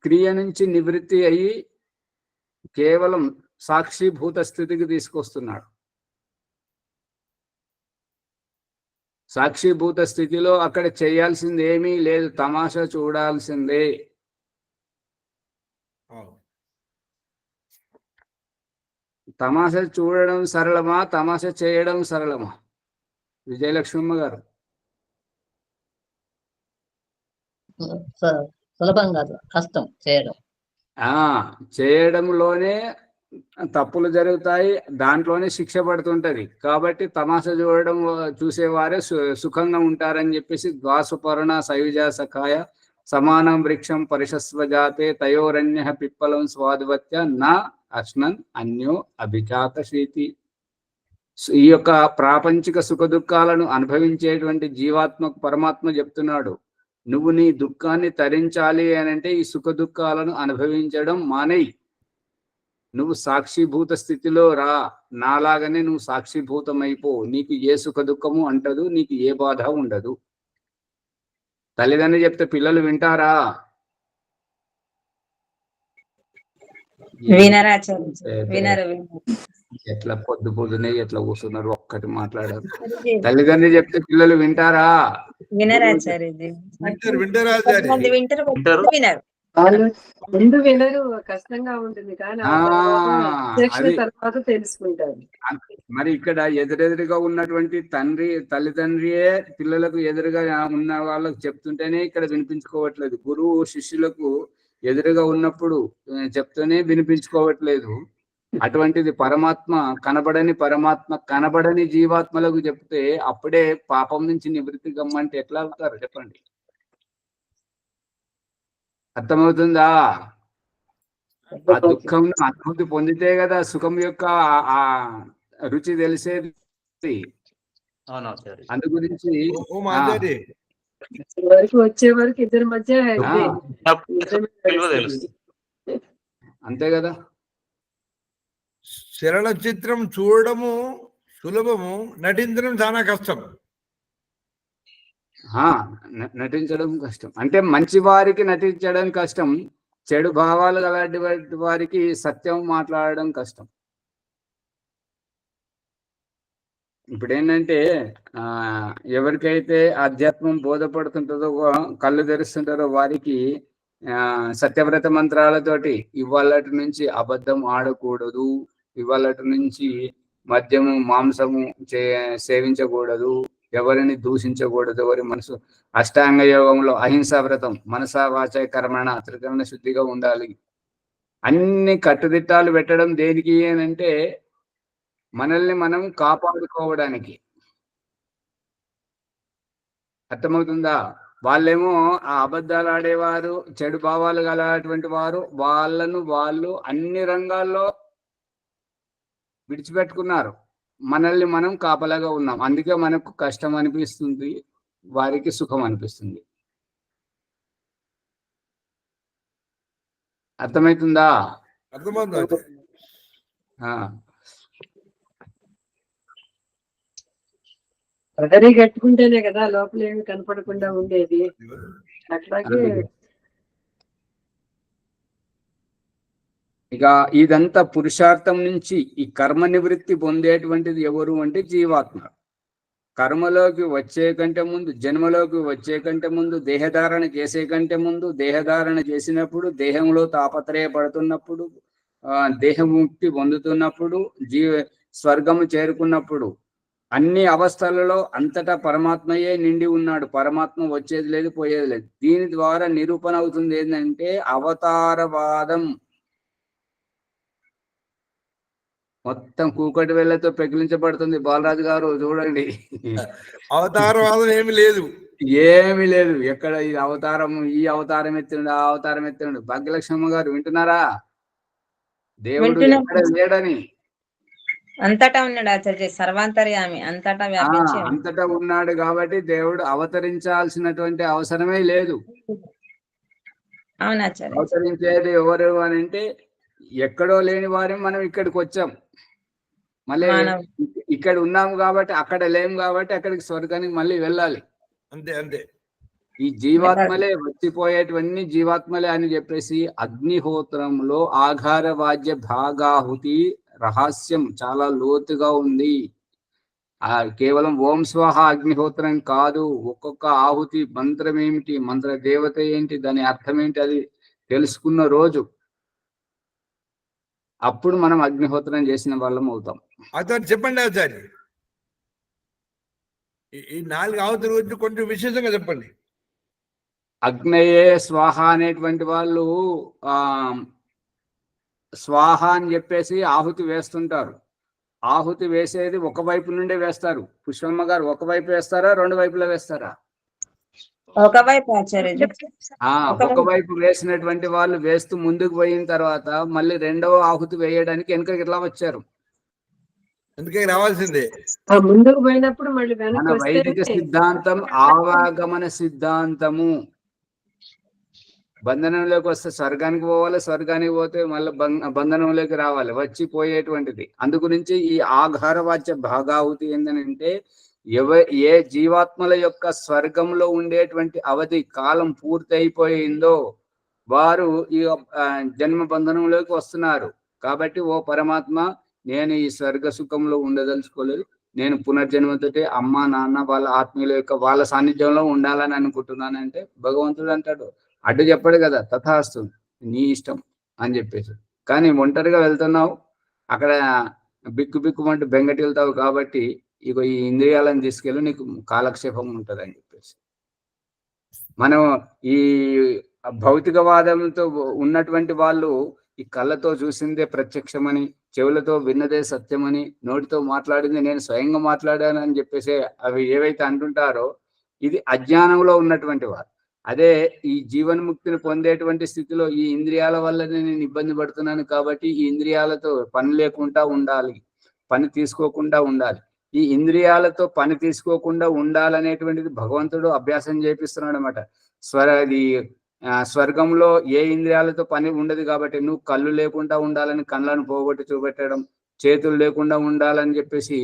క్రియ నుంచి నివృత్తి అయ్యి కేవలం సాక్షిభూత స్థితికి తీసుకొస్తున్నాడు. సాక్షిభూత స్థితిలో అక్కడ చేయాల్సింది ఏమీ లేదు, తమాషా చూడాల్సిందే. తమాషా చూడడం సరళమా, తమాషా చేయడం సరళమా? విజయలక్ష్మమ్మ గారు. సులభం కాదు, కష్టం చేయడం. చేయడంలోనే తప్పులు జరుగుతాయి, దాంట్లోనే శిక్ష పడుతుంటది. కాబట్టి తమాషా చూడడం చూసేవారే సుఖంగా ఉంటారని చెప్పేసి ద్వాసుపర్ణ సయుజ సఖాయ సమానం వృక్షం పరిషస్వజాతే తయోరణ్య పిప్పలం స్వాదువత్య నా అశ్నన్ అన్యో అభిజాత శీతి. ఈ యొక్క ప్రాపంచిక సుఖ దుఃఖాలను అనుభవించేటువంటి జీవాత్మకు పరమాత్మ చెప్తున్నాడు, నువ్వు నీ దుఃఖాన్ని తరించాలి అని అంటే ఈ సుఖ దుఃఖాలను అనుభవించడం మానేయి. నువ్వు సాక్షిభూత స్థితిలో రా, నాలాగానే నువ్వు సాక్షిభూతమైపో. నీకు ఏ సుఖ దుఃఖము అంటదు, నీకు ఏ బాధ ఉండదు. తల్లిదండ్రులు చెప్తే పిల్లలు వింటారా? ఎట్లా పొద్దునే ఎట్లా కూర్చున్నారు, ఒక్కటి మాట్లాడారు. తల్లిదండ్రులు చెప్తే పిల్లలు వింటారా? ముందు వినరు, కష్టంగా ఉంటుంది, కానీ తర్వాత తెలుసుకుంటారు. మరి ఇక్కడ ఎదురెదురుగా ఉన్నటువంటి తల్లిదండ్రియే పిల్లలకు ఎదురుగా ఉన్న వాళ్ళకు చెప్తుంటేనే ఇక్కడ వినిపించుకోవట్లేదు. గురువు శిష్యులకు ఎదురుగా ఉన్నప్పుడు చెప్తూనే వినిపించుకోవట్లేదు. అటువంటిది పరమాత్మ కనబడని జీవాత్మలకు చెప్తే అప్పుడే పాపం నుంచి నివృత్తి గమ్మంటే ఎట్లా అవుతారు చెప్పండి? అర్థమవుతుందా? ఆ దుఃఖం అనుభూతి పొందితే కదా సుఖం యొక్క ఆ రుచి తెలిసేది. అందు గురించి వచ్చే వరకు ఇద్దరి మధ్య అంతే కదా. చలన చిత్రం చూడడము సులభము, నటించడం చాలా కష్టం. నటించడం కష్టం అంటే మంచి వారికి నటించడం కష్టం, చెడు భావాలు అలాంటి వారికి సత్యం మాట్లాడడం కష్టం. ఇప్పుడు ఏంటంటే ఎవరికైతే ఆధ్యాత్మం బోధపడుతుంటుందో, కళ్ళు తెరుస్తుంటారో వారికి సత్యవ్రత మంత్రాలతోటి ఇవాళటి నుంచి అబద్ధం ఆడకూడదు, ఇవాళటి నుంచి మద్యము మాంసము సేవించకూడదు, ఎవరిని దూషించకూడదు, ఎవరి మనసు అష్టాంగ యోగంలో అహింసా వ్రతం మనసా వాచ కర్మణ త్రికరణ శుద్ధిగా ఉండాలి. అన్ని కట్టుదిట్టాలు పెట్టడం దేనికి అంటే మనల్ని మనం కాపాడుకోవడానికి. అర్థమవుతుందా? వాళ్ళేమో ఆ అబద్ధాలు ఆడేవారు, చెడు భావాలు గలటువంటి వారు, వాళ్ళు అన్ని రంగాల్లో విడిచిపెట్టుకున్నారు. మనల్ని మనం కాపలాగా ఉన్నాం. అందుకే మనకు కష్టం అనిపిస్తుంది, వారికి సుఖం అనిపిస్తుంది. అర్థమవుతుందా? అర్థమవుతుంది. ప్రదరీ కట్టుకుంటేనే కదా లోపల ఏమి కనపడకుండా ఉండేది. అట్లాగే ఇక ఇదంతా పురుషార్థం నుంచి ఈ కర్మ నివృత్తి పొందేటువంటిది ఎవరు అంటే జీవాత్మ. కర్మలోకి వచ్చే కంటే ముందు, జన్మలోకి వచ్చే కంటే ముందు, దేహధారణ చేసే కంటే ముందు, దేహధారణ చేసినప్పుడు, దేహంలో తాపత్రయపడుతున్నప్పుడు, దేహముక్తి పొందుతున్నప్పుడు, స్వర్గము చేరుకున్నప్పుడు, అన్ని అవస్థలలో అంతటా పరమాత్మయే నిండి ఉన్నాడు. పరమాత్మ వచ్చేది లేదు, పోయేది లేదు. దీని ద్వారా నిరూపణ అవుతుంది ఏంటంటే అవతారవాదం. మొత్తం కూకటి వేళ్లతో పెకిలించబడుతుంది. బాలరాజు గారు చూడండి. అవతారవాదం ఏమి లేదు. ఏమీ లేదు. ఎక్కడ ఇది అవతారం, ఈ అవతారం ఎత్తిండు, ఆ అవతారం ఎత్తిండు. భాగ్యలక్ష్మమ్మ గారు వింటున్నారా? దేవుడు వింటున్నాం. ఎక్కడ లేడని, అంతటా ఉన్నాడు ఆచార్య, సర్వాంతర్యామి, అంతటా వ్యాపించి ఉన్నాడు. అంతటా ఉన్నాడు కాబట్టి దేవుడు అవతరించాల్సినటువంటి అవసరమే లేదు. అవును ఆచార్య. అవతరించేది ఎవరు అని అంటే, ఎక్కడో లేని వారిని మనం ఇక్కడికి వచ్చాం. మళ్ళీ మానవ- ఇక్కడ ఉన్నాము కాబట్టి, అక్కడ లేము కాబట్టి అక్కడికి స్వర్గానికి మళ్ళీ వెళ్ళాలి. అంతే అంతే. ఈ జీవాత్మలే వచ్చిపోయేటివన్నీ జీవాత్మలే అని చెప్పేసి అగ్నిహోత్రంలో ఆఘార వాద్య భాగాహుతి రహస్యం చాలా లోతుగా ఉంది. కేవలం ఓం స్వాహ అగ్నిహోత్రం కాదు, ఒక్కొక్క ఆహుతి మంత్రం ఏమిటి, మంత్ర దేవత ఏంటి, దాని అర్థం ఏంటి, అది తెలుసుకున్న రోజు అప్పుడు మనం అగ్నిహోత్రం చేసిన వాళ్ళం అవుతాం. ఆచార్య చెప్పండి ఆచార్య, ఈ 4 ఆహుతుల గురించి కొంచెం విశేషంగా చెప్పండి. అగ్నయే స్వాహ అనేటువంటి వాళ్ళు స్వాహ అని చెప్పేసి ఆహుతి వేస్తుంటారు. ఆహుతి వేసేది ఒకవైపు నుండే వేస్తారు. పుష్పమ్మ గారు ఒకవైపు వేస్తారా, 2 వైపులా వేస్తారా? ఒకవైపు ఆచార్య. ఒకవైపు వేసినటువంటి వాళ్ళు వేస్తూ ముందుకు పోయిన తర్వాత మళ్ళీ 2వ ఆహుతి వేయడానికి వెనుకకి ఇట్లా వచ్చారు. అందుకే రావాల్సిందే. ముందుకు పోయినప్పుడు మళ్ళీ మన వెనక్కి వైదిక వస్తే సిద్ధాంతం ఆవాగమన సిద్ధాంతము. బంధనంలోకి వస్తే స్వర్గానికి పోవాలి, స్వర్గానికి పోతే మళ్ళీ బంధనంలోకి రావాలి, వచ్చిపోయేటువంటిది. అందు గురించి ఈ ఆఘార వాచ్య భాగాహుతి ఏంటంటే, ఏ జీవాత్మల యొక్క స్వర్గంలో ఉండేటువంటి అవధి కాలం పూర్తయిపోయిందో వారు ఈ జన్మ బంధనంలోకి వస్తున్నారు. కాబట్టి ఓ పరమాత్మ, నేను ఈ స్వర్గ సుఖంలో ఉండదలుచుకోలేదు, నేను పునర్జన్మతోటి అమ్మ నాన్న వాళ్ళ ఆత్మీయుల యొక్క వాళ్ళ సాన్నిధ్యంలో ఉండాలని అనుకుంటున్నానంటే భగవంతుడు అంటాడు, అడ్డు చెప్పడు కదా, తథాస్తు నీ ఇష్టం అని చెప్పేసి. కానీ ఒంటరిగా వెళ్తున్నావు, అక్కడ బిక్కు బిక్కుమంటూ బెంగటి వెళ్తావు కాబట్టి ఇక ఈ ఇంద్రియాలను తీసుకెళ్ళి నీకు కాలక్షేపం ఉంటుంది అని చెప్పేసి. మనం ఈ భౌతికవాదంతో ఉన్నటువంటి వాళ్ళు ఈ కళ్ళతో చూసిందే ప్రత్యక్షమని, చెవులతో విన్నదే సత్యమని, నోటితో మాట్లాడింది నేను స్వయంగా మాట్లాడాను అని చెప్పేసి అవి ఏవైతే అంటుంటారో ఇది అజ్ఞానంలో ఉన్నటువంటి వారు. అదే ఈ జీవన్ముక్తిని పొందేటువంటి స్థితిలో ఈ ఇంద్రియాల వల్లనే నేను ఇబ్బంది పడుతున్నాను కాబట్టి ఈ ఇంద్రియాలతో పని లేకుండా ఉండాలి, పని తీసుకోకుండా ఉండాలి. ఈ ఇంద్రియాలతో పని తీసుకోకుండా ఉండాలనేటువంటిది భగవంతుడు అభ్యాసం చేపిస్తున్నాడు అనమాట. స్వర్గంలో ఏ ఇంద్రియాలతో పని ఉండదు కాబట్టి నువ్వు కళ్ళు లేకుండా ఉండాలని కళ్ళను పోగొట్టి చూపెట్టడం, చేతులు లేకుండా ఉండాలని చెప్పేసి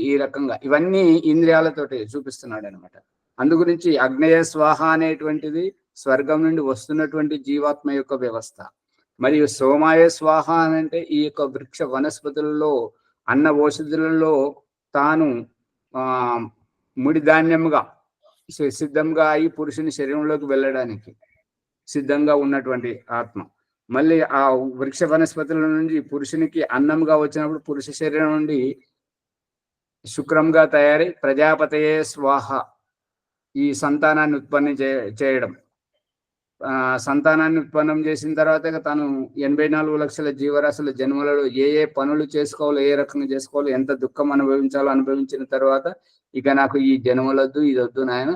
ఈ రకంగా ఇవన్నీ ఇంద్రియాలతోటి చూపిస్తున్నాడు అనమాట. అందు గురించి అగ్నేయ స్వాహ అనేటువంటిది స్వర్గం నుండి వస్తున్నటువంటి జీవాత్మ యొక్క వ్యవస్థ. మరియు సోమాయ స్వాహ అంటే ఈ యొక్క వృక్ష వనస్పతులలో అన్న ఓషధులలో తాను ముడి ధాన్యముగా సిద్ధంగా అయి పురుషుని శరీరంలోకి వెళ్ళడానికి సిద్ధంగా ఉన్నటువంటి ఆత్మ. మళ్ళీ ఆ వృక్ష వనస్పతుల నుండి పురుషునికి అన్నంగా వచ్చినప్పుడు పురుష శరీరం నుండి శుక్రంగా తయారై ప్రజాపతయే స్వాహ ఈ సంతానాన్ని ఉత్పన్నం చేయడం. సంతానాన్ని ఉత్పన్నం చేసిన తర్వాత తను 84 లక్షల జీవరాశుల జన్మలలో ఏ పనులు చేసుకోవాలో, ఏ రకంగా చేసుకోవాలో, ఎంత దుఃఖం అనుభవించాలో అనుభవించిన తర్వాత ఇక నాకు ఈ జన్మలొద్దు, ఇది వద్దు నాయన,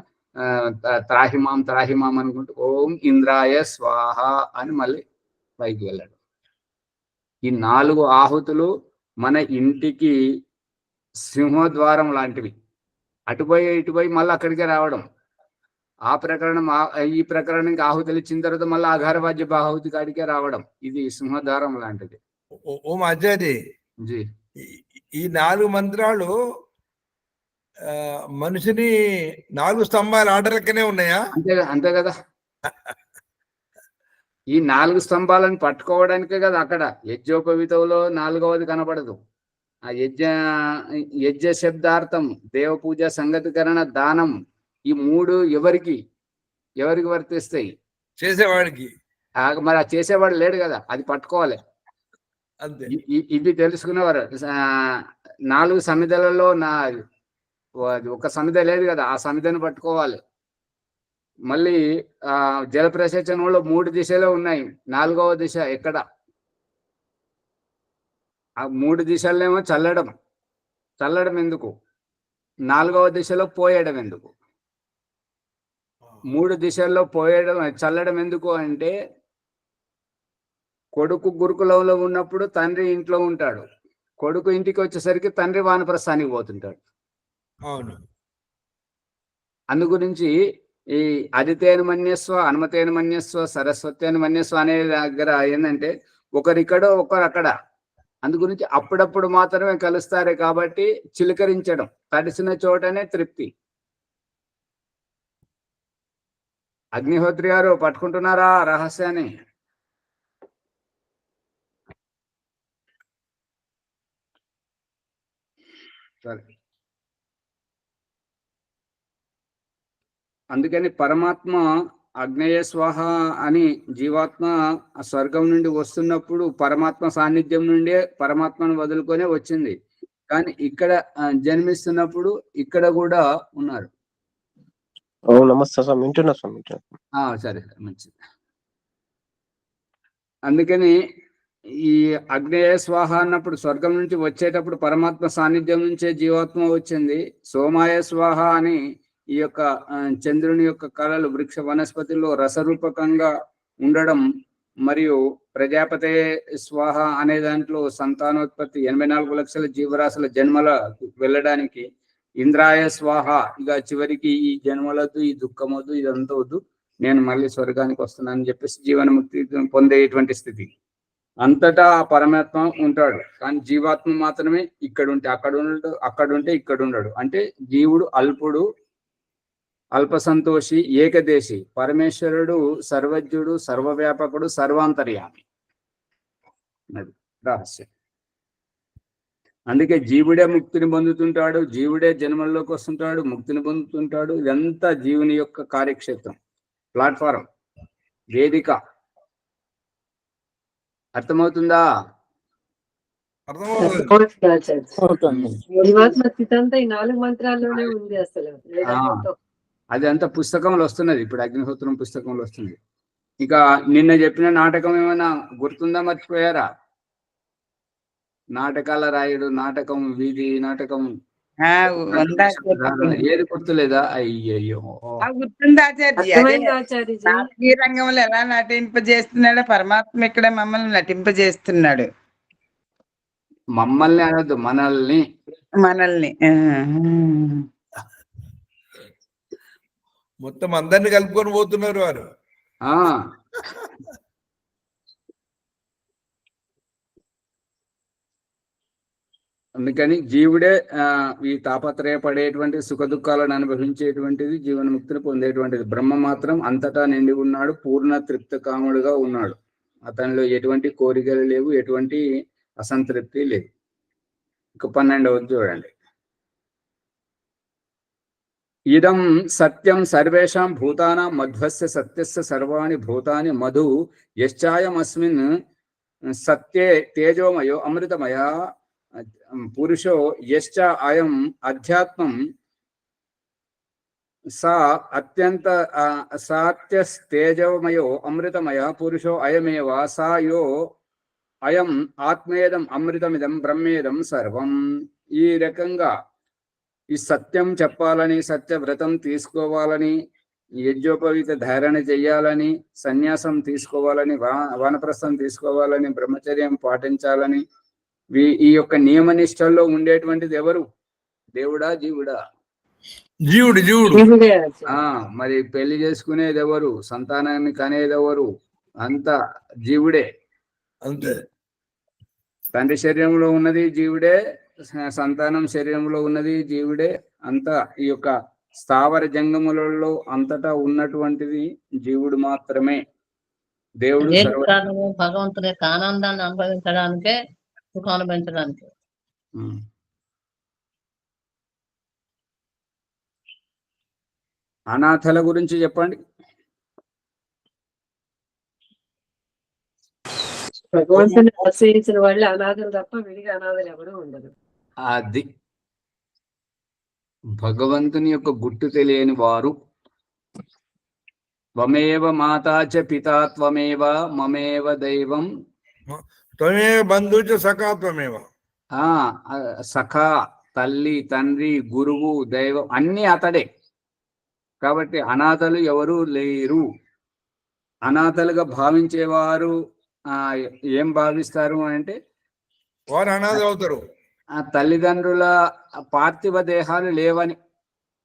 త్రాహిమాం అనుకుంటూ ఓం ఇంద్రాయ స్వాహ అని మళ్ళీ పైకి వెళ్ళాడు. ఈ 4 ఆహుతులు మన ఇంటికి సింహద్వారం లాంటివి. అటుపోయి ఇటుపోయి మళ్ళీ అక్కడికే రావడం. ఆ ప్రకరణం ఈ ప్రకరణానికి ఆహుతులు ఇచ్చిన తర్వాత మళ్ళీ ఆఘారవాద్య బాహుతి కాడికే రావడం. ఇది సింహద్వారం లాంటిది. ఓం ఆచార్య, ఈ 4 మంత్రాలు మనిషిని 4 స్తంభాల ఆర్డర్లకనే ఉన్నాయా? అంతే కదా. ఈ 4 స్తంభాలను పట్టుకోవడానికే కదా అక్కడ యజ్ఞోపవితంలో 4వది కనపడదు. ఆ యజ్ఞ శబ్దార్థం దేవ పూజ, సంగతికరణ, దానం, ఈ 3 ఎవరికి వర్తిస్తాయి? చేసేవాడికి. మరి ఆ చేసేవాడు లేడు కదా, అది పట్టుకోవాలి. అంతే. ఇవి తెలుసుకునేవారు. 4 సమిధలలో ఒక సమిధ లేదు కదా, ఆ సమిధను పట్టుకోవాలి. మళ్ళీ జల ప్రసేచనంలో 3 దిశలో ఉన్నాయి, 4వ దిశ ఎక్కడ? ఆ 3 దిశలనేమో చల్లడం ఎందుకు? 4వ దిశలో పోయడం ఎందుకు? 3 దిశల్లో చల్లడం ఎందుకు అంటే, కొడుకు గురుకులంలో ఉన్నప్పుడు తండ్రి ఇంట్లో ఉంటాడు. కొడుకు ఇంటికి వచ్చేసరికి తండ్రి వానప్రస్థానికి పోతుంటాడు. అవును. అందు గురించి ఈ అదితేన మన్యస్వ, అనుమతేన మన్యస్వ, సరస్వతేన మన్యస్వ అనే దగ్గర ఏంటంటే ఒకరిక్కడో ఒకరు అక్కడ. అందు గురించి అప్పుడప్పుడు మాత్రమే కలుస్తారే కాబట్టి చిలకరించడం, తడిసిన చోటనే తృప్తి. అగ్నిహోత్రి గారు పట్టుకుంటున్నారా రహస్యాన్ని? సరే. అందుకని పరమాత్మ అగ్నేయ స్వాహ అని జీవాత్మ ఆ స్వర్గం నుండి వస్తున్నప్పుడు పరమాత్మ సాన్నిధ్యం నుండే పరమాత్మను వదులుకొనే వచ్చింది. కానీ ఇక్కడ జన్మిస్తున్నప్పుడు ఇక్కడ కూడా ఉన్నారు. నమస్తే స్వామి, వింటున్నా స్వామి. సరే, మంచిది. అందుకని ఈ అగ్నేయ స్వాహ అన్నప్పుడు స్వర్గం నుంచి వచ్చేటప్పుడు పరమాత్మ సాన్నిధ్యం నుంచే జీవాత్మ వచ్చింది. సోమాయ స్వాహ అని ఈ యొక్క చంద్రుని యొక్క కళలు వృక్ష వనస్పతిలో రసరూపకంగా ఉండడం, మరియు ప్రజాపతే స్వాహ అనే దాంట్లో సంతానోత్పత్తి 84 లక్షల జీవరాశుల జన్మల వెళ్ళడానికి, ఇంద్రాయ స్వాహ ఇక చివరికి ఈ జన్మలద్దు, ఈ దుఃఖమొద్దు, ఇదంతా వద్దు, నేను మళ్ళీ స్వర్గానికి వస్తున్నానని చెప్పేసి జీవన్ముక్తి పొందేటువంటి స్థితి. అంతటా ఆ పరమాత్మ ఉంటాడు. కానీ జీవాత్మ మాత్రమే ఇక్కడ ఉంటే అక్కడ ఉంటే ఇక్కడ ఉండడు. అంటే జీవుడు అల్పుడు, అల్ప సంతోషి, ఏకదేశి. పరమేశ్వరుడు సర్వజ్ఞుడు, సర్వవ్యాపకుడు, సర్వాంతర్యామి. అది రహస్యం. అందుకే జీవుడే ముక్తిని పొందుతుంటాడు, జీవుడే జన్మల్లోకి వస్తుంటాడు, ముక్తిని పొందుతుంటాడు. ఇదంతా జీవుని యొక్క కార్యక్షేత్రం, ప్లాట్ఫారం, వేదిక. అర్థమవుతుందా? జీవాత్మ స్థితి అంతా ఈ 4 మంత్రాల్లోనే ఉంది. అసలు అది అంతా పుస్తకంలో వస్తున్నది. ఇప్పుడు అగ్నిహోత్రం పుస్తకంలో వస్తుంది. ఇక నిన్న చెప్పిన నాటకం ఏమైనా గుర్తుందా, మర్చిపోయారా? నాటకాల రాయుడు, నాటకం, వీధి నాటకం ఏది గుర్తులేదా? అయ్యయ్యో, గుర్తుంది ఆచార్య. ఆచార్య ఈ రంగంలో ఎలా నటింపజేస్తున్నాడో పరమాత్మ ఇక్కడ మమ్మల్ని నటింపజేస్తున్నాడు. మమ్మల్ని అనొద్దు, మనల్ని. మొత్తం అందరిని కలుపుకొని పోతున్నారు వారు. అందుకని జీవుడే ఈ తాపత్రయపడేటువంటి సుఖ దుఃఖాలను అనుభవించేటువంటిది, జీవన్ముక్తిని పొందేటువంటిది. బ్రహ్మ మాత్రం అంతటా నిండి ఉన్నాడు, పూర్ణ తృప్త కాముడుగా ఉన్నాడు. అతనిలో ఎటువంటి కోరికలు లేవు, ఎటువంటి అసంతృప్తి లేదు. ఇక 12వది చూడండి. ఇదం సత్యం సర్వేషాం భూతానాం మధ్వస్య సత్యస్య సర్వాణి భూతాని మధు యశ్చాయమస్మిన్ సత్యే తేజోమయో అమృతమయ పురుషో యశ్చ అయం అధ్యాత్మం సా అత్యంత సాత్యస్తేజోమయో అమృతమయ పురుషో అయమేవ సా యో అయం ఆత్మేదం అమృతమిదం బ్రహ్మేదం సర్వం. ఈ రకంగా ఈ సత్యం చెప్పాలని, సత్యవ్రతం తీసుకోవాలని, యజ్ఞోపవీత ధారణ చెయ్యాలని, సన్యాసం తీసుకోవాలని, వానప్రస్థం తీసుకోవాలని, బ్రహ్మచర్యం పాటించాలని, ఈ యొక్క నియమనిష్టల్లో ఉండేటువంటిది ఎవరు? దేవుడా, జీవుడా? జీవుడు. మరి పెళ్లి చేసుకునేది ఎవరు? సంతానాన్ని కనేది ఎవరు? అంతా జీవుడే. అంతే. తండ్రి శరీరంలో ఉన్నది జీవుడే, సంతానం శరీరంలో ఉన్నది జీవుడే. అంతా ఈ యొక్క స్థావర జంగములలో అంతటా ఉన్నటువంటిది జీవుడు మాత్రమే. దేవుడు భగవంతుని యొక్క ఆనందాన్ని అనుభవించడానికే, సుఖం అనుభవించడానికి. అనాథల గురించి చెప్పండి. భగవంతుని ఆశ్రయించిన వాళ్ళు అనాథలు తప్ప విడిగా అనాథలు ఎవరు ఉండదు. అది భగవంతుని యొక్క గుట్టు తెలియని వారు. త్వమేవ మాతా చ పితా త్వమేవ మమేవ దైవం త్వమేవ బంధుచ సఖా త్వమేవ. ఆ సఖ, తల్లి, తండ్రి, గురువు, దైవం అన్ని అతడే. కాబట్టి అనాథలు ఎవరు లేరు. అనాథలుగా భావించేవారు ఏం భావిస్తారు అంటే వారు అనాథలు అవుతారు. ఆ తల్లిదండ్రుల పార్థివ దేహాలు లేవని,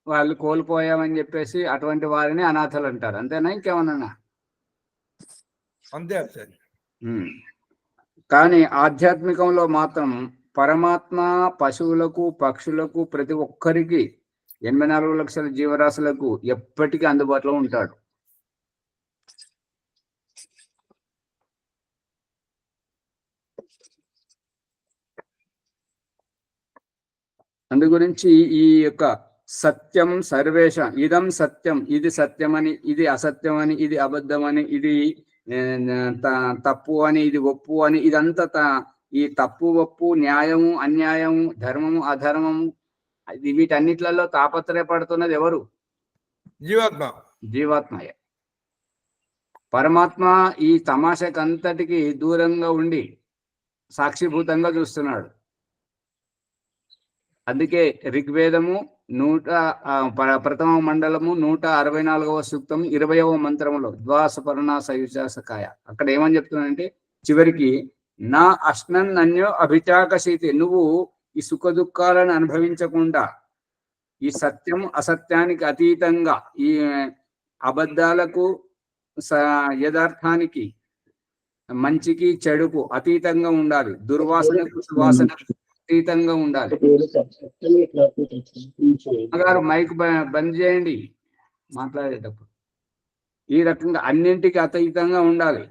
వాళ్ళు కోల్పోయామని చెప్పేసి అటువంటి వారిని అనాథలు అంటారు. అంతేనా, ఇంకేమన్నా? అంతే సార్. కానీ ఆధ్యాత్మికంలో మాత్రం పరమాత్మ పశువులకు, పక్షులకు, ప్రతి ఒక్కరికి 84 లక్షల జీవరాశులకు ఎప్పటికీ అందుబాటులో ఉంటాడు. అందు గురించి ఈ యొక్క సత్యం సర్వేష, ఇదం సత్యం, ఇది సత్యమని, ఇది అసత్యమని, ఇది అబద్ధమని, ఇది తప్పు అని, ఇది ఒప్పు అని, ఇదంతా ఈ తప్పు ఒప్పు, న్యాయము అన్యాయము, ధర్మము అధర్మము, వీటన్నిట్లలో తాపత్రయపడుతున్నది ఎవరు? జీవాత్మయే. పరమాత్మ ఈ తమాషకంతటికి దూరంగా ఉండి సాక్షిభూతంగా చూస్తున్నాడు. అందుకే ఋగ్వేదము ప్రథమ మండలము 164వ సూక్తం 20వ మంత్రములో ద్వాసపర్ణ సయుజాసకాయ అక్కడ ఏమని చెప్తున్నాడంటే, చివరికి నా అశ్నన్ అన్యో అభిచాకశీతి, నువ్వు ఈ సుఖ దుఃఖాలను అనుభవించకుండా ఈ సత్యం అసత్యానికి అతీతంగా, ఈ అబద్ధాలకు యథార్థానికి, మంచికి చెడుకు అతీతంగా ఉండాలి, దుర్వాసనకు సువాసనకు అతీతంగా ఉండాలి. గారు మైక్ బంద్ చేయండి మాట్లాడేటప్పుడు. ఈ రకంగా అన్నింటికి అతీతంగా ఉండాలి.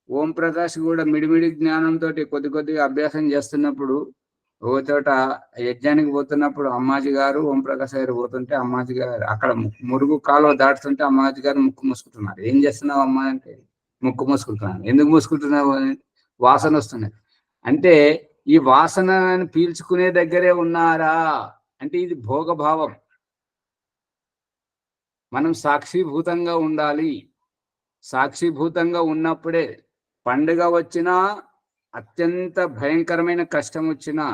ఓం ప్రకాష్ కూడా మిడిమిడి జ్ఞానంతో కొద్ది కొద్దిగా అభ్యాసం చేస్తున్నప్పుడు, ఓ చోట యజ్ఞానికి పోతున్నప్పుడు అమ్మాజీ గారు, ఓం ప్రకాష్ గారు పోతుంటే అమ్మాజీ గారు అక్కడ మురుగు కాలువ దాటుతుంటే అమ్మాజీ గారు ముక్కు మూసుకుంటున్నారు. ఏం చేస్తున్నావు అమ్మా అంటే, ముక్కు మూసుకుంటున్నాను. ఎందుకు మూసుకుంటున్నావు? వాసన వస్తున్నాయి. అంటే ఈ వాసనను పీల్చుకునే దగ్గరే ఉన్నారా అంటే ఇది భోగభావం. మనం సాక్షిభూతంగా ఉండాలి. సాక్షిభూతంగా ఉన్నప్పుడే పండుగ వచ్చినా, అత్యంత భయంకరమైన కష్టం వచ్చినా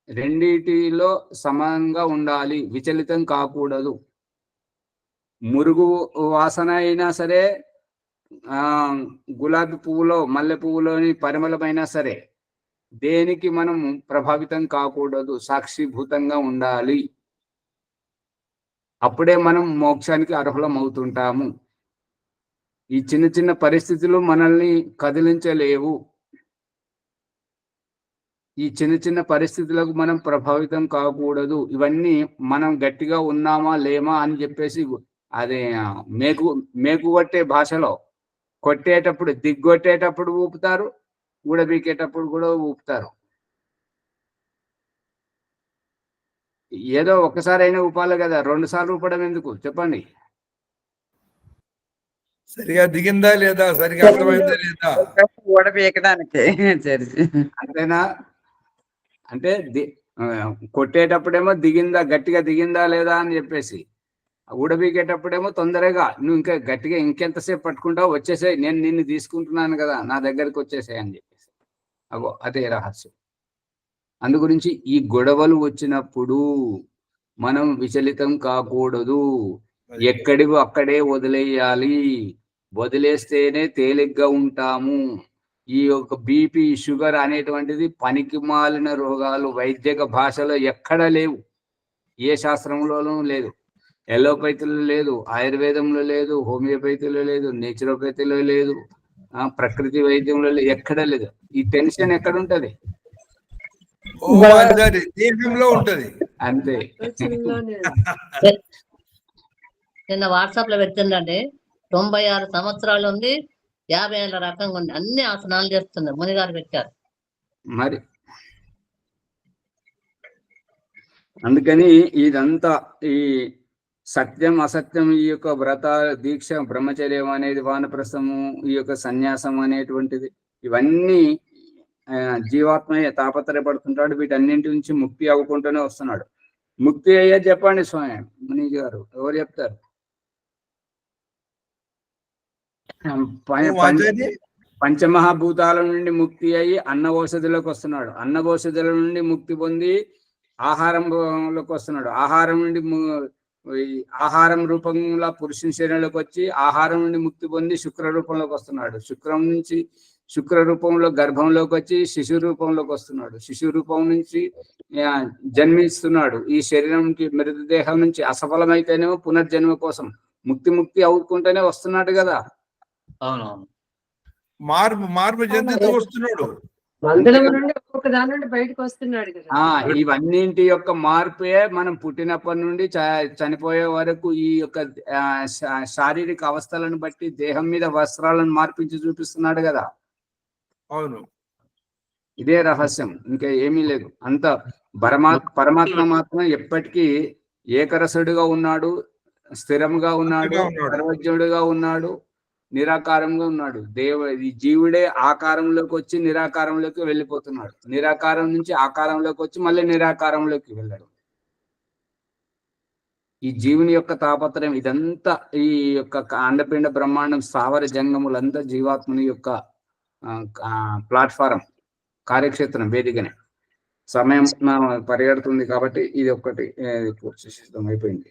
రెండిటిలో సమానంగా ఉండాలి, విచలితం కాకూడదు. మురుగు వాసన అయినా సరే, గులాబీ పువ్వులో మల్లె పువ్వులోని పరిమళమైనా సరే, దేనికి మనం ప్రభావితం కాకూడదు, సాక్షిభూతంగా ఉండాలి. అప్పుడే మనం మోక్షానికి అర్హులం అవుతుంటాము. ఈ చిన్న చిన్న పరిస్థితులు మనల్ని కదిలించలేవు. ఈ చిన్న చిన్న పరిస్థితులకు మనం ప్రభావితం కాకూడదు. ఇవన్నీ మనం గట్టిగా ఉన్నామా లేమా అని చెప్పేసి అదే మేకు కొట్టే భాషలో కొట్టేటప్పుడు దిగ్గొట్టేటప్పుడు ఊపుతారు, ఊడబీకేటప్పుడు కూడా ఊపుతారు. ఏదో ఒక్కసారి అయినా ఊపాలి కదా, 2 సార్లు ఊపడం ఎందుకు చెప్పండి? సరిగా దిగిందా లేదా, సరిగా అర్థమైందా లేదా, ఓడపీకడానికి. అంతేనా? అంటే కొట్టేటప్పుడేమో దిగిందా, గట్టిగా దిగిందా లేదా అని చెప్పేసి, ఊడబీకేటప్పుడేమో తొందరగా నువ్వు ఇంకా గట్టిగా ఇంకెంతసేపు పట్టుకుంటావు, వచ్చేసాయి, నేను నిన్ను తీసుకుంటున్నాను కదా, నా దగ్గరికి వచ్చేసాయి అని చెప్పేసి. అదే రహస్యం. అందు గురించి ఈ గొడవలు వచ్చినప్పుడు మనం విచలితం కాకూడదు. ఎక్కడివి అక్కడే వదిలేయాలి. వదిలేస్తేనే తేలిగ్గా ఉంటాము. ఈ యొక్క బీపీ, షుగర్ అనేటువంటిది పనికి మాలిన రోగాలు వైద్యక భాషలో ఎక్కడ లేవు, ఏ శాస్త్రంలోనూ లేదు. ఎలోపతిలో లేదు, ఆయుర్వేదంలో లేదు, హోమియోపతిలో లేదు, నేచురోపతిలో లేదు, ప్రకృతి వైద్యంలో లేదు, ఎక్కడ లేదు. ఈ టెన్షన్ ఎక్కడ ఉంటది? దేహంలో ఉంటది. అంతే. నిన్న వాట్సాప్ లో పెట్టిందండి, 96 సంవత్సరాలు ఉంది, 50 ఏళ్ళ రకంగా ఉంది, అన్ని ఆసనాలు చేస్తున్నారు, మునిగారు పెట్టారు. మరి అందుకని ఇదంతా ఈ సత్యం అసత్యం, ఈ యొక్క వ్రత దీక్ష, బ్రహ్మచర్యం అనేది, వానప్రస్థము, ఈ యొక్క సన్యాసం అనేటువంటిది, ఇవన్నీ జీవాత్మయ్య తాపత్రయపడుతుంటాడు. వీటన్నింటి నుంచి ముక్తి అవ్వకుంటూనే వస్తున్నాడు. ముక్తి అయ్యే చెప్పండి స్వామి ముని గారు, ఎవరు చెప్తారు? పంచమహాభూతాల నుండి ముక్తి అయ్యి అన్న ఔషధులకు వస్తున్నాడు. అన్న ఔషధుల నుండి ముక్తి పొంది ఆహారంలోకి వస్తున్నాడు. ఆహారం నుండి ఈ ఆహారం రూపంలో పురుషుని శరీరంలోకి వచ్చి ఆహారం నుండి ముక్తి పొంది శుక్ర రూపంలోకి వస్తున్నాడు. శుక్రం నుంచి శుక్ర రూపంలో గర్భంలోకి వచ్చి శిశు రూపంలోకి వస్తున్నాడు. శిశు రూపం నుంచి జన్మిస్తున్నాడు. ఈ శరీరంకి మృతదేహం నుంచి అసఫలమైతేనేమో పునర్జన్మ కోసం ముక్తి అవుకుంటూనే వస్తున్నాడు కదా. అవునవును. మార్పు చెందుతూ వస్తున్నాడు. మందిరం నుండి ఒక్కొక్క దాని నుండి బయటకు వస్తున్నాడు కదా. ఇవన్నింటి యొక్క మార్పే మనం పుట్టినప్పటి నుండి చనిపోయే వరకు ఈ యొక్క శారీరక అవస్థలను బట్టి దేహం మీద వస్త్రాలను మార్పించి చూపిస్తున్నాడు కదా. అవును, ఇదే రహస్యం, ఇంకా ఏమీ లేదు. అంత పరమాత్మ మాత్రం ఎప్పటికీ ఏకరసుడిగా ఉన్నాడు, స్థిరంగా ఉన్నాడు, సర్వజ్ఞుడిగా ఉన్నాడు, నిరాకారంగా ఉన్నాడు. ఈ జీవుడే ఆకారంలోకి వచ్చి నిరాకారంలోకి వెళ్ళిపోతున్నాడు. నిరాకారం నుంచి ఆకారంలోకి వచ్చి మళ్ళీ నిరాకారంలోకి వెళ్ళాడు. ఈ జీవుని యొక్క తాపత్రయం ఇదంతా, ఈ యొక్క అండపిండ బ్రహ్మాండం స్థావర జంగములంతా జీవాత్మని యొక్క ప్లాట్ఫారం, కార్యక్షేత్రం, వేదికనే. సమయం పరిగెడుతుంది కాబట్టి ఇది ఒక్కటి పూర్తి సిద్ధం అయిపోయింది.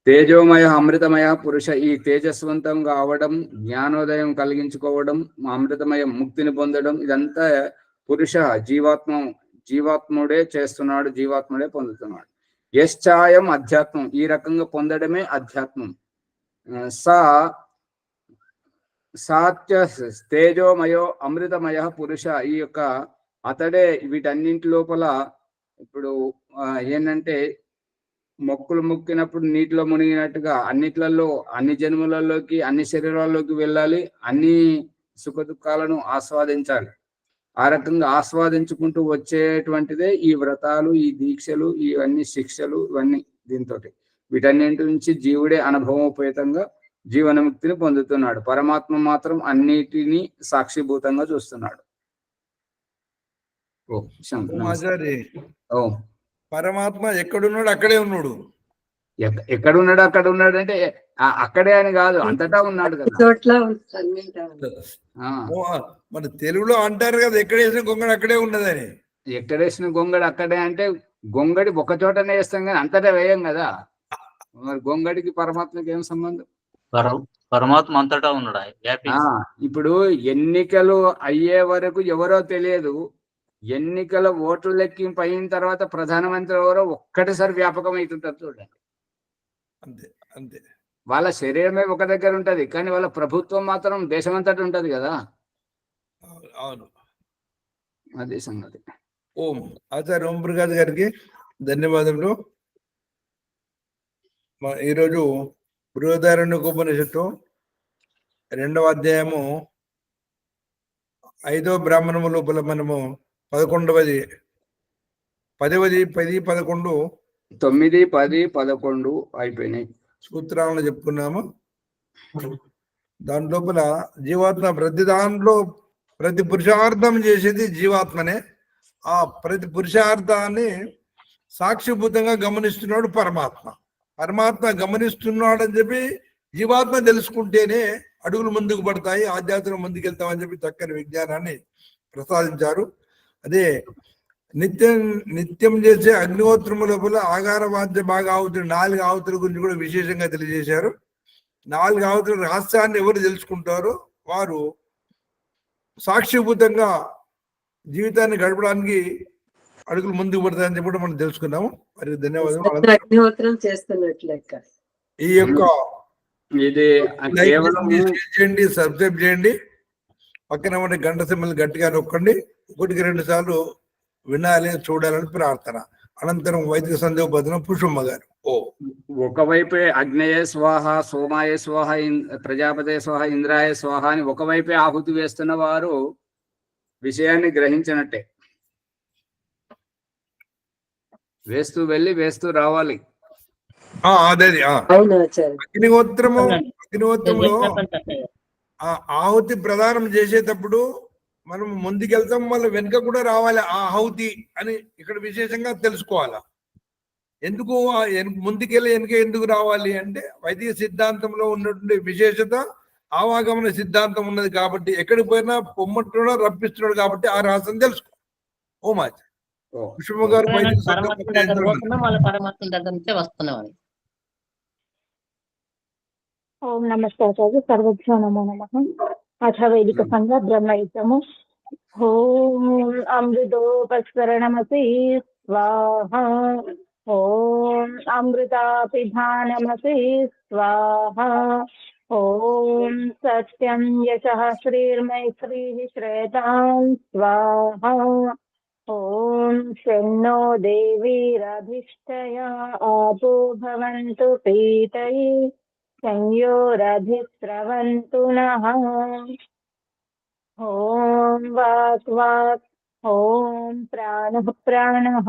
తేజోమయ అమృతమయ పురుష, ఈ తేజస్వంతంగా అవడం, జ్ఞానోదయం కలిగించుకోవడం, అమృతమయం ముక్తిని పొందడం, ఇదంతా పురుష జీవాత్ముడే చేస్తున్నాడు, జీవాత్ముడే పొందుతున్నాడు. యశ్చాయం అధ్యాత్మం, ఈ రకంగా పొందడమే అధ్యాత్మం. సాత్య తేజోమయో అమృతమయ పురుష, ఈ యొక్క అతడే వీటన్నింటి లోపల. ఇప్పుడు ఏంటంటే మొక్కులు మొక్కినప్పుడు నీటిలో మునిగినట్టుగా అన్నిట్లలో, అన్ని జన్మలలోకి, అన్ని శరీరాల్లోకి వెళ్ళాలి, అన్ని సుఖ దుఃఖాలను ఆస్వాదించాలి. ఆ రకంగా ఆస్వాదించుకుంటూ వచ్చేటువంటిదే ఈ వ్రతాలు, ఈ దీక్షలు, ఇవన్నీ శిక్షలు, ఇవన్నీ. దీంతో వీటన్నింటి నుంచి జీవుడే అనుభవోపేతంగా జీవనముక్తిని పొందుతున్నాడు. పరమాత్మ మాత్రం అన్నిటినీ సాక్షిభూతంగా చూస్తున్నాడు. పరమాత్మ ఎక్కడున్నాడు అక్కడే ఉన్నాడు. ఎక్కడున్నాడు అక్కడ ఉన్నాడు అంటే అక్కడే అని కాదు, అంతటా ఉన్నాడు కదా. మన తెలుగులో అంటారు కదా, ఎక్కడేసిన గొంగడు అక్కడే ఉన్నదని. ఎక్కడేసిన గొంగడి అక్కడే అంటే గొంగడి ఒక చోటనే వేస్తాం కానీ అంతటా వేయం కదా. మరి గొంగడికి పరమాత్మకి ఏం సంబంధం? పరమాత్మ అంతటా ఉన్నాడు. ఇప్పుడు ఎన్నికలు అయ్యే వరకు ఎవరో తెలియదు. ఎన్నికల ఓట్లు లెక్కింపు అయిన తర్వాత ప్రధానమంత్రి ఎవరో ఒక్కటిసారి వ్యాపకం అవుతుంటారు చూడండి. అంతే అంతే. వాళ్ళ శరీరమే ఒక దగ్గర ఉంటది కానీ వాళ్ళ ప్రభుత్వం మాత్రం దేశమంతటి ఉంటది కదా. అవును, అదే సంగతి. ఓం ఆచార్య ఓం ప్రకాష్ గారికి ధన్యవాదములు. ఈరోజు బృహదారణ్యోపనిషత్తు 2వ అధ్యాయము 5వ బ్రాహ్మణము లోపల మనము 11వది 10, 11 9, 10, 11 అయిపోయినాయి సూత్రాలను చెప్పుకున్నాము. దాని లోపల జీవాత్మ ప్రతి దాంట్లో ప్రతి పురుషార్థం చేసేది జీవాత్మనే. ఆ ప్రతి పురుషార్థాన్ని సాక్షిభూతంగా గమనిస్తున్నాడు పరమాత్మ. పరమాత్మ గమనిస్తున్నాడని చెప్పి జీవాత్మ తెలుసుకుంటేనే అడుగులు ముందుకు పడతాయి, ఆధ్యాత్మిక ముందుకెళ్తామని చెప్పి చక్కని విజ్ఞానాన్ని ప్రసాదించారు. అదే నిత్యం చేసే అగ్నిహోత్రము లోపల ఆగార వాద్య బాగా ఆవుతులు 4 ఆవుతుల గురించి కూడా విశేషంగా తెలియజేశారు. 4 ఆవుతుల రహస్యాన్ని ఎవరు తెలుసుకుంటారో వారు సాక్షిభూతంగా జీవితాన్ని గడపడానికి అడుగులు ముందుకు పడతాయని చెప్పి మనం తెలుసుకున్నాము. మరి ధన్యవాదాలు. అగ్నిహోత్రం చేస్తున్నట్లెక్క ఈ యొక్క చేయండి, సబ్స్క్రైబ్ చేయండి, పక్కన ఉన్న గంట సింబల్ గట్టిగా నొక్కండి. 1-2 సార్లు వినాలి, చూడాలని ప్రార్థన. అనంతరం వైదిక సందేహపదనం పుష్పమ్మ గారు. ఒకవైపే అగ్నేయ స్వాహ, సోమాయ స్వాహ, ప్రజాపతే స్వాహ, ఇంద్రాయ స్వాహ అని ఒకవైపే ఆహుతి వేస్తున్న వారు విషయాన్ని గ్రహించినట్టే. వేస్తూ వెళ్ళి వేస్తూ రావాలి. అదే అగ్నిహోత్రంలో ఆహుతి ప్రదానం చేసేటప్పుడు మనం ముందుకెళ్తాం, మళ్ళీ వెనుక కూడా రావాలి ఆ ఆహుతి అని ఇక్కడ విశేషంగా తెలుసుకోవాలి. ఎందుకు ముందుకెళ్ళి వెనుక ఎందుకు రావాలి అంటే వైదిక సిద్ధాంతంలో ఉన్నటువంటి విశేషత ఆవాగమన సిద్ధాంతం ఉన్నది కాబట్టి ఎక్కడికి పోయినా పొమ్మంటున్నాడు రప్పిస్తున్నాడు కాబట్టి ఆ రహస్యం తెలుసుకో. ఓ మాచ ఓ, విష్ణు గారు పరమాత్మ దగ్గర పోతున్నాం, మళ్ళీ పరమాత్మ దగ్గర నుంచే వస్తున్నాం అని. ఓం నమస్తే ఆచార్య. సర్వభ్యో నమో నమః. అథ వైదిక సంఘ బ్రహ్మయుద్ధము. ఓం అమృతోపస్కరణమసి స్వాహ. ఓం అమృతాపిధానమసి స్వాహ. ఓం సత్యం యశః శ్రీర్మైత్రీః శ్రేతాం స్వాహ. ఓం శన్నో దేవీరధిష్ఠయా ఆపో భవంతు పీతయే సంయోరధిస్రవంతు నః. ఓం వాక్ వాక్. ఓం ప్రాణః ప్రాణః.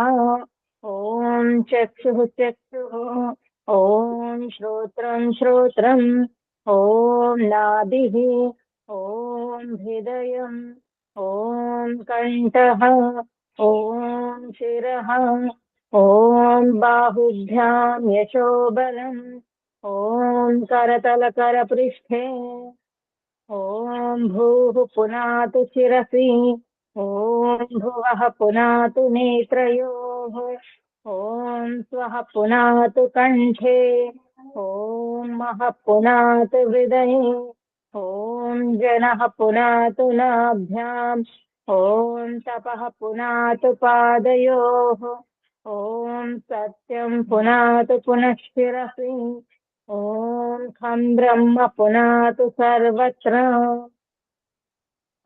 ఓం చక్షుః చక్షుః. ఓం శ్రోత్రం శ్రోత్రం. ఓం నాభిః. ఓం హృదయం. ఓం కంఠః. ఓం శిరః. ఓం బాహుభ్యాం యశోబలం. ఓం కరతలకరపృష్ఠే. ఓం భూః పునాతు శిరసి. ఓం భువః పునాతు నేత్రయోః. ఓం స్వః పునాతు కంఠే. ఓం మహః పునాతు హృదయే. ఓం జనః పునాతు నాభ్యాం. ఓం తపః పునాతు పాదయోః. ఓం సత్యం పునాతు పునఃశిరసి. ఓం ఖం బ్రహ్మ పునాతు సర్వత్ర.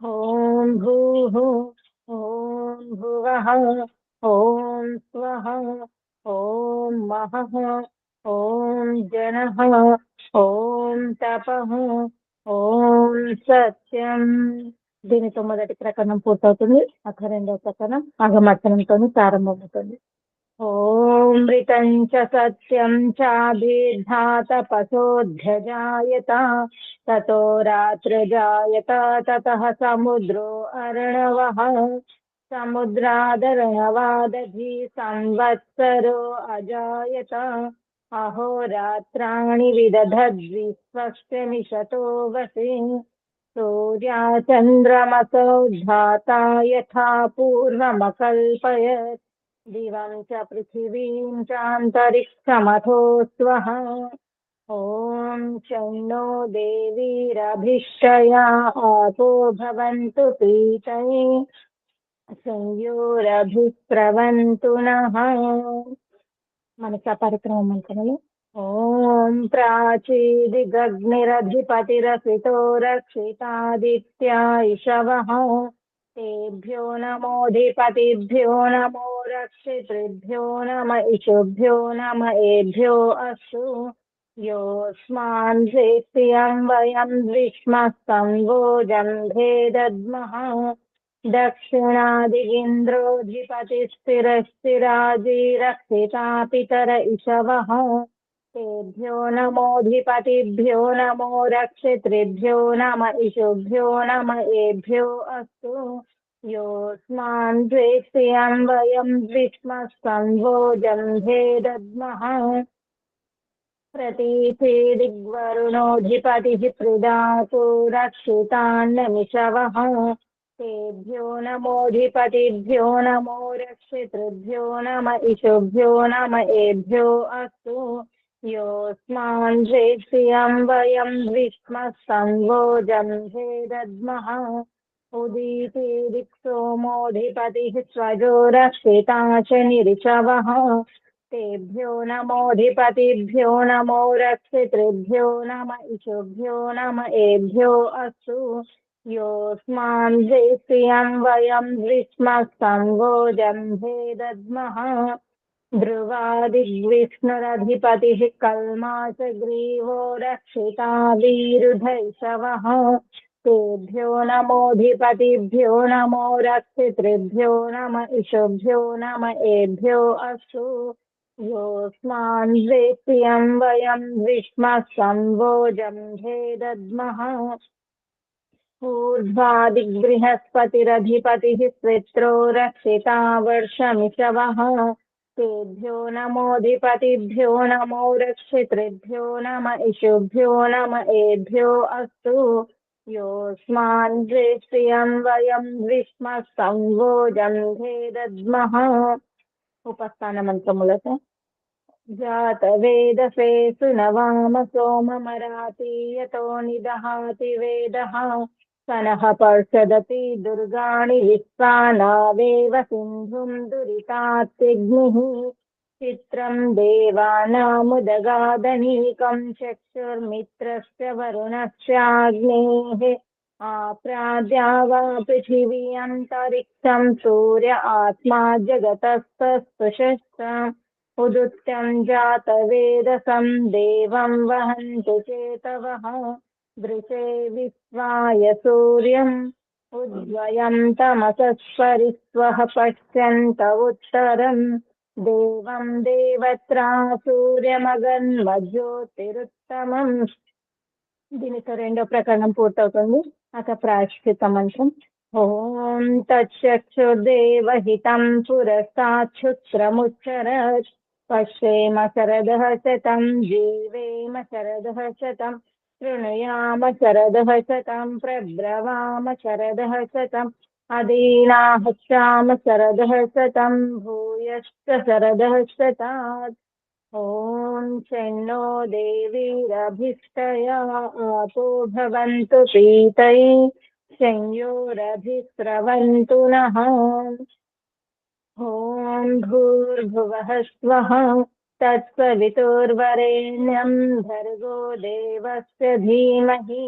ఓం భూః. ఓం భువః. ఓం స్వః. ఓం మహః. ఓం జనః. ఓం తపః. ఓం సత్యం. దీనితో మొదటి ప్రకరణం పూర్తవుతుంది. అక్కడ రెండవ ప్రకరణం అగమర్చనంతో ప్రారంభమవుతుంది. ఓం మృతం చ సత్యం చాభిర్ధాతపసోऽధ్యజాయత. తతో రాత్రిజాయత. తతః సముద్రో అర్ణవః. సముద్రాదర్ణవాదధి సంవత్సరో అజాయత. అహోరాత్రాణి విదధద్విశ్వస్య మిషతో వసి. సూర్యాచంద్రమసౌ ధాతా యథా పూర్వమకల్పయత్. దివం చ పృథివీం చాంతరిక్షమథో స్వః. ఓం శన్నో దేవీరభిష్టయా ఆపో భవంతు పీతయే సంయోరభిస్రవంతు నః. మనకి ఆ పరిక్రమ మంత్రములు. ఓం ప్రాచీదిగగ్నిరధిపతిరసితో రక్షితాదిత్యా ఇషవః. తేభ్యో నమోధిపతిభ్యో నమో రక్షితృభ్యో నమ ఇషుభ్యో నమ ఏభ్యో అస్తు. యోస్మాన్ సేత్యం వయం విష్మస్తంవోజంభే దద్మః. దక్షిణాదిగింద్రోధిపతిస్థిరస్థిరాజీరక్షితా పితర ఇషవః. తేభ్యో నమోధిపతిభ్యో నమో రక్షితృభ్యో నమ ఇషుభ్యో నమ ఏభ్యో అస్తు. యోస్మాన్ ద్వేక్ష్యం వయం విష్మస్తంవోజంభే దద్మః. ప్రతీచే దిగ్వరుణోధిపతిః ప్రదాతు రక్షితాన్నమిషవః. తేభ్యో నమోధిపతిభ్యో నమో రక్షితృభ్యో నమ ఇషుభ్యో నమ ఏభ్యో అస్తు. యోస్మాన్ ద్వేక్ష్యం వయం విష్మస్తంవోజంభే దద్మః. ఉదీతే దిక్సోమోధిపతిః స్వజో రక్షితా శనిరిషవః. తేభ్యో నమోధిపతిభ్యో నమో రక్షితృభ్యో నమ ఇషుభ్యో నమ ఏభ్యో అస్తు. యోస్మాన్ ద్వేక్ష్యం వయం విష్మస్తంవోజంభే దద్మః. ధ్రువాదిగ్విష్ణురధిపతిః కల్మాసగ్రీవో రక్షితా వీరుధైషవః. తేభ్యో నమోధిపతిభ్యో నమో రక్షితృభ్యో నమ ఇషుభ్యో నమ ఏభ్యో అస్తు. యోస్మాన్ ద్వేక్ష్యం వయం విష్మస్తంవోజంభే దద్మః. ఊర్ధ్వాదిగ్బృహస్పతిరధిపతిః శ్వేత్రో రక్షితా వర్షమిషవః. तेभ्यो नमोऽधिपतिभ्यो नमो रक्षितृभ्यो नम इषुभ्यो नम एभ्यो अस्तु योऽस्मान् दृष्ट्रियं वयं विस्मः संवोजं भेदद्मः उपस्थानमन्त्रमुलते जातवेदसे सुनवाम सोममराति यतो निदहाति वेदः सनः पर्षदति दुर्गाणि विश्वानावेव सिन्धुं दुरितात्यग्निः चित्रं देवानामुदगादनीकं चक्षुर्मित्रस्य वरुणस्याग्नेः आप्राद्या वा पृथिवी अन्तरिक्षं सूर्य आत्मा जगतस्तस्तुषश्च उदुत्यं जातवेदसं देवं वहन्तु चेतवः दृशे विश्वाय सूर्यम् उद्वयं तमसस्परिस्वः पश्यन्त उत्तरं देवं देवत्रा సూర్యమగన్మజ్యోతిరుత్తమం. దీనితో రెండో ప్రకరణం పూర్తవుతుంది. అత ప్రాయశ్చిత మంత్రం. ఓం తచ్చక్షుర్దేవహితం పురస్తాచ్చుత్రముచ్చరత్ పశ్యేమ శరదః శతం జీవేమ శరదః శతం శృణుయామ శరదః శతం ప్రబ్రవామ శరదః శతం అదీనాహస్యామ శరదః శతం భూయశ్చ శరదః శతాత్. ఓం శన్నో దేవీరభిష్టయా ఆపో భవంతు పీతై సంయోరభిస్రవంతు నః. ఓం భూర్భువః స్వః తత్సవితుర్వరేణ్యం భర్గో దేవస్య ధీమహి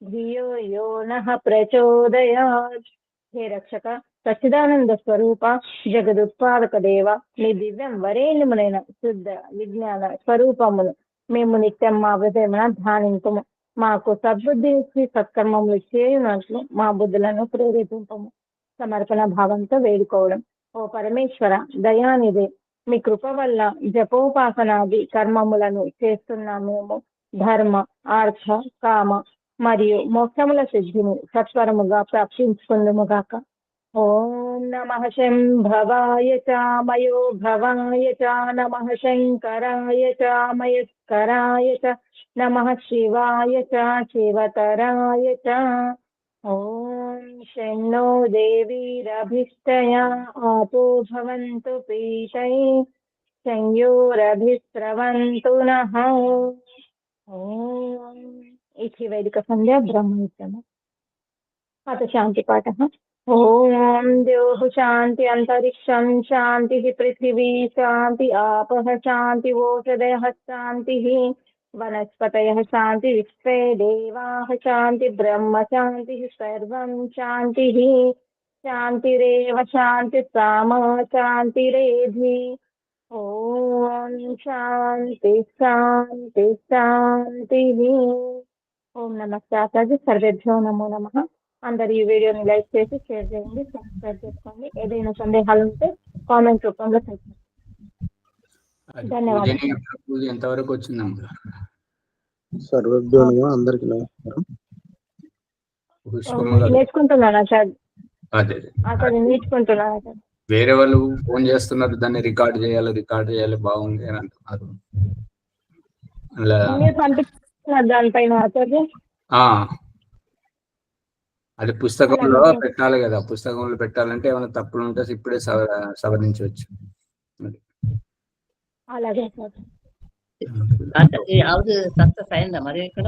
ధియో యో నః ప్రచోదయాత్. హే రక్షక సచ్చిదానంద స్వరూప జగదుత్పాదక దేవ, నీ దివ్యం వరేణ్యములైన శుద్ధ విజ్ఞాన స్వరూపమును మేము నిత్యం మా హృదయమున ధ్యానింపము. మాకు సద్బుద్ధినిచ్చి సత్కర్మములు చేయునట్లు మా బుద్ధులను ప్రేరేపింపము. సమర్పణ భావంతో వేడుకోవడం. ఓ పరమేశ్వర దయానిదే, మీ కృప వల్ల జపోపాసనాది కర్మములను చేస్తున్న మేము ధర్మ అర్థ కామ మరియు మోక్షముల సిద్ధిని సత్వరముగా ప్రాప్తించుకుందుముగాక. ఓం నమః శంభవాయ చ మయో భవాయ చ నమః శంకరాయ చ మయస్కరాయ చ నమః శివాయ చ శివతరాయ చ. ఓం శన్నో దేవీరభిష్టయా ఆపో భవంతు పీతై సంయోరభిస్రవంతు నః. ఓం ఇతి వైదిక సంధ్యా బ్రహ్మయుద్ధము. అత శాంతి పాఠ. ఓం ద్యోః శాంతి అంతరిక్షం శాంతి పృథివీ శాంతి ఆపః శాంతి ఓషధయః శాంతి వనస్పతయః శాంతి విశ్వే దేవాః శాంతి బ్రహ్మ శాంతి సర్వం శాంతి శాంతిరేవ శాంతి సామా శాంతిరేధి. ఓం శాంతి శాంతి శాంతి. ఓం నమస్తే ఆచార్య. సర్వేభ్యో నమో నమః. అందరు ఈ వీడియోని లైక్ చేసి షేర్ చేయండి, సబ్స్క్రైబ్ చేసుకోండి. ఏదైనా సందేహాలు ఉంటే కామెంట్ రూపంలో పెట్టండి. ధన్యవాదాలు. పూజ ఎంతవరకు వచ్చిందమ్మా? సర్వజ్ఞ అందరికి నమస్కారం. నేర్చుకుంటున్నాను ఆచార్య. అదే ఆచార్య నేర్చుకుంటున్నాను ఆచార్య. వేరే వాళ్ళు ఫోన్ చేస్తున్నారు, దాన్ని రికార్డ్ చేయాలి బాగుంది అని అంటున్నారు. అలా మీరు పంపిస్తున్నారు దానిపైన ఆచార్య. అది పుస్తకంలో పెట్టాలి కదా, పుస్తకంలో పెట్టాలంటే ఏమైనా తప్పులు ఉంటే ఇప్పుడే సవరించవచ్చు. అలాగే ఈ ఆవుది సక్సెస్ అయిందా మరి ఇక్కడ?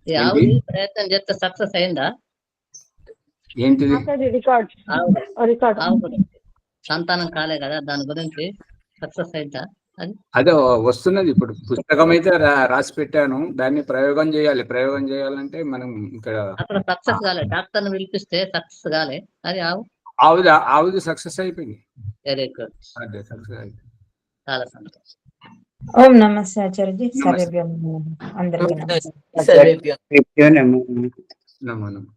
ఈ ఆవుది ప్రయత్నం చేస్తే సక్సెస్ అయిందా? ఏంటిది? ఆవు గురించి సంతానం కాలే కదా, దాని గురించి సక్సెస్ అయిందా? అదే వస్తున్నది. ఇప్పుడు పుస్తకం అయితే రాసి పెట్టాను, దాన్ని ప్రయోగం చేయాలంటే మనం ఇక్కడ అక్కడ సక్సెస్ కాలే. డాక్టర్ని పిలిపిస్తే సక్సెస్ కాలే. అది ఆవుది సక్సెస్ అయిపోయింది. Very good. అదే సక్సెస్ అయిపోయింది. చాలా సంతోషం. ఓం నమస్తే ఆచార్యజీ. సర్వేభ్యో నమః. అందరికీ నమస్తే. నమో నమః.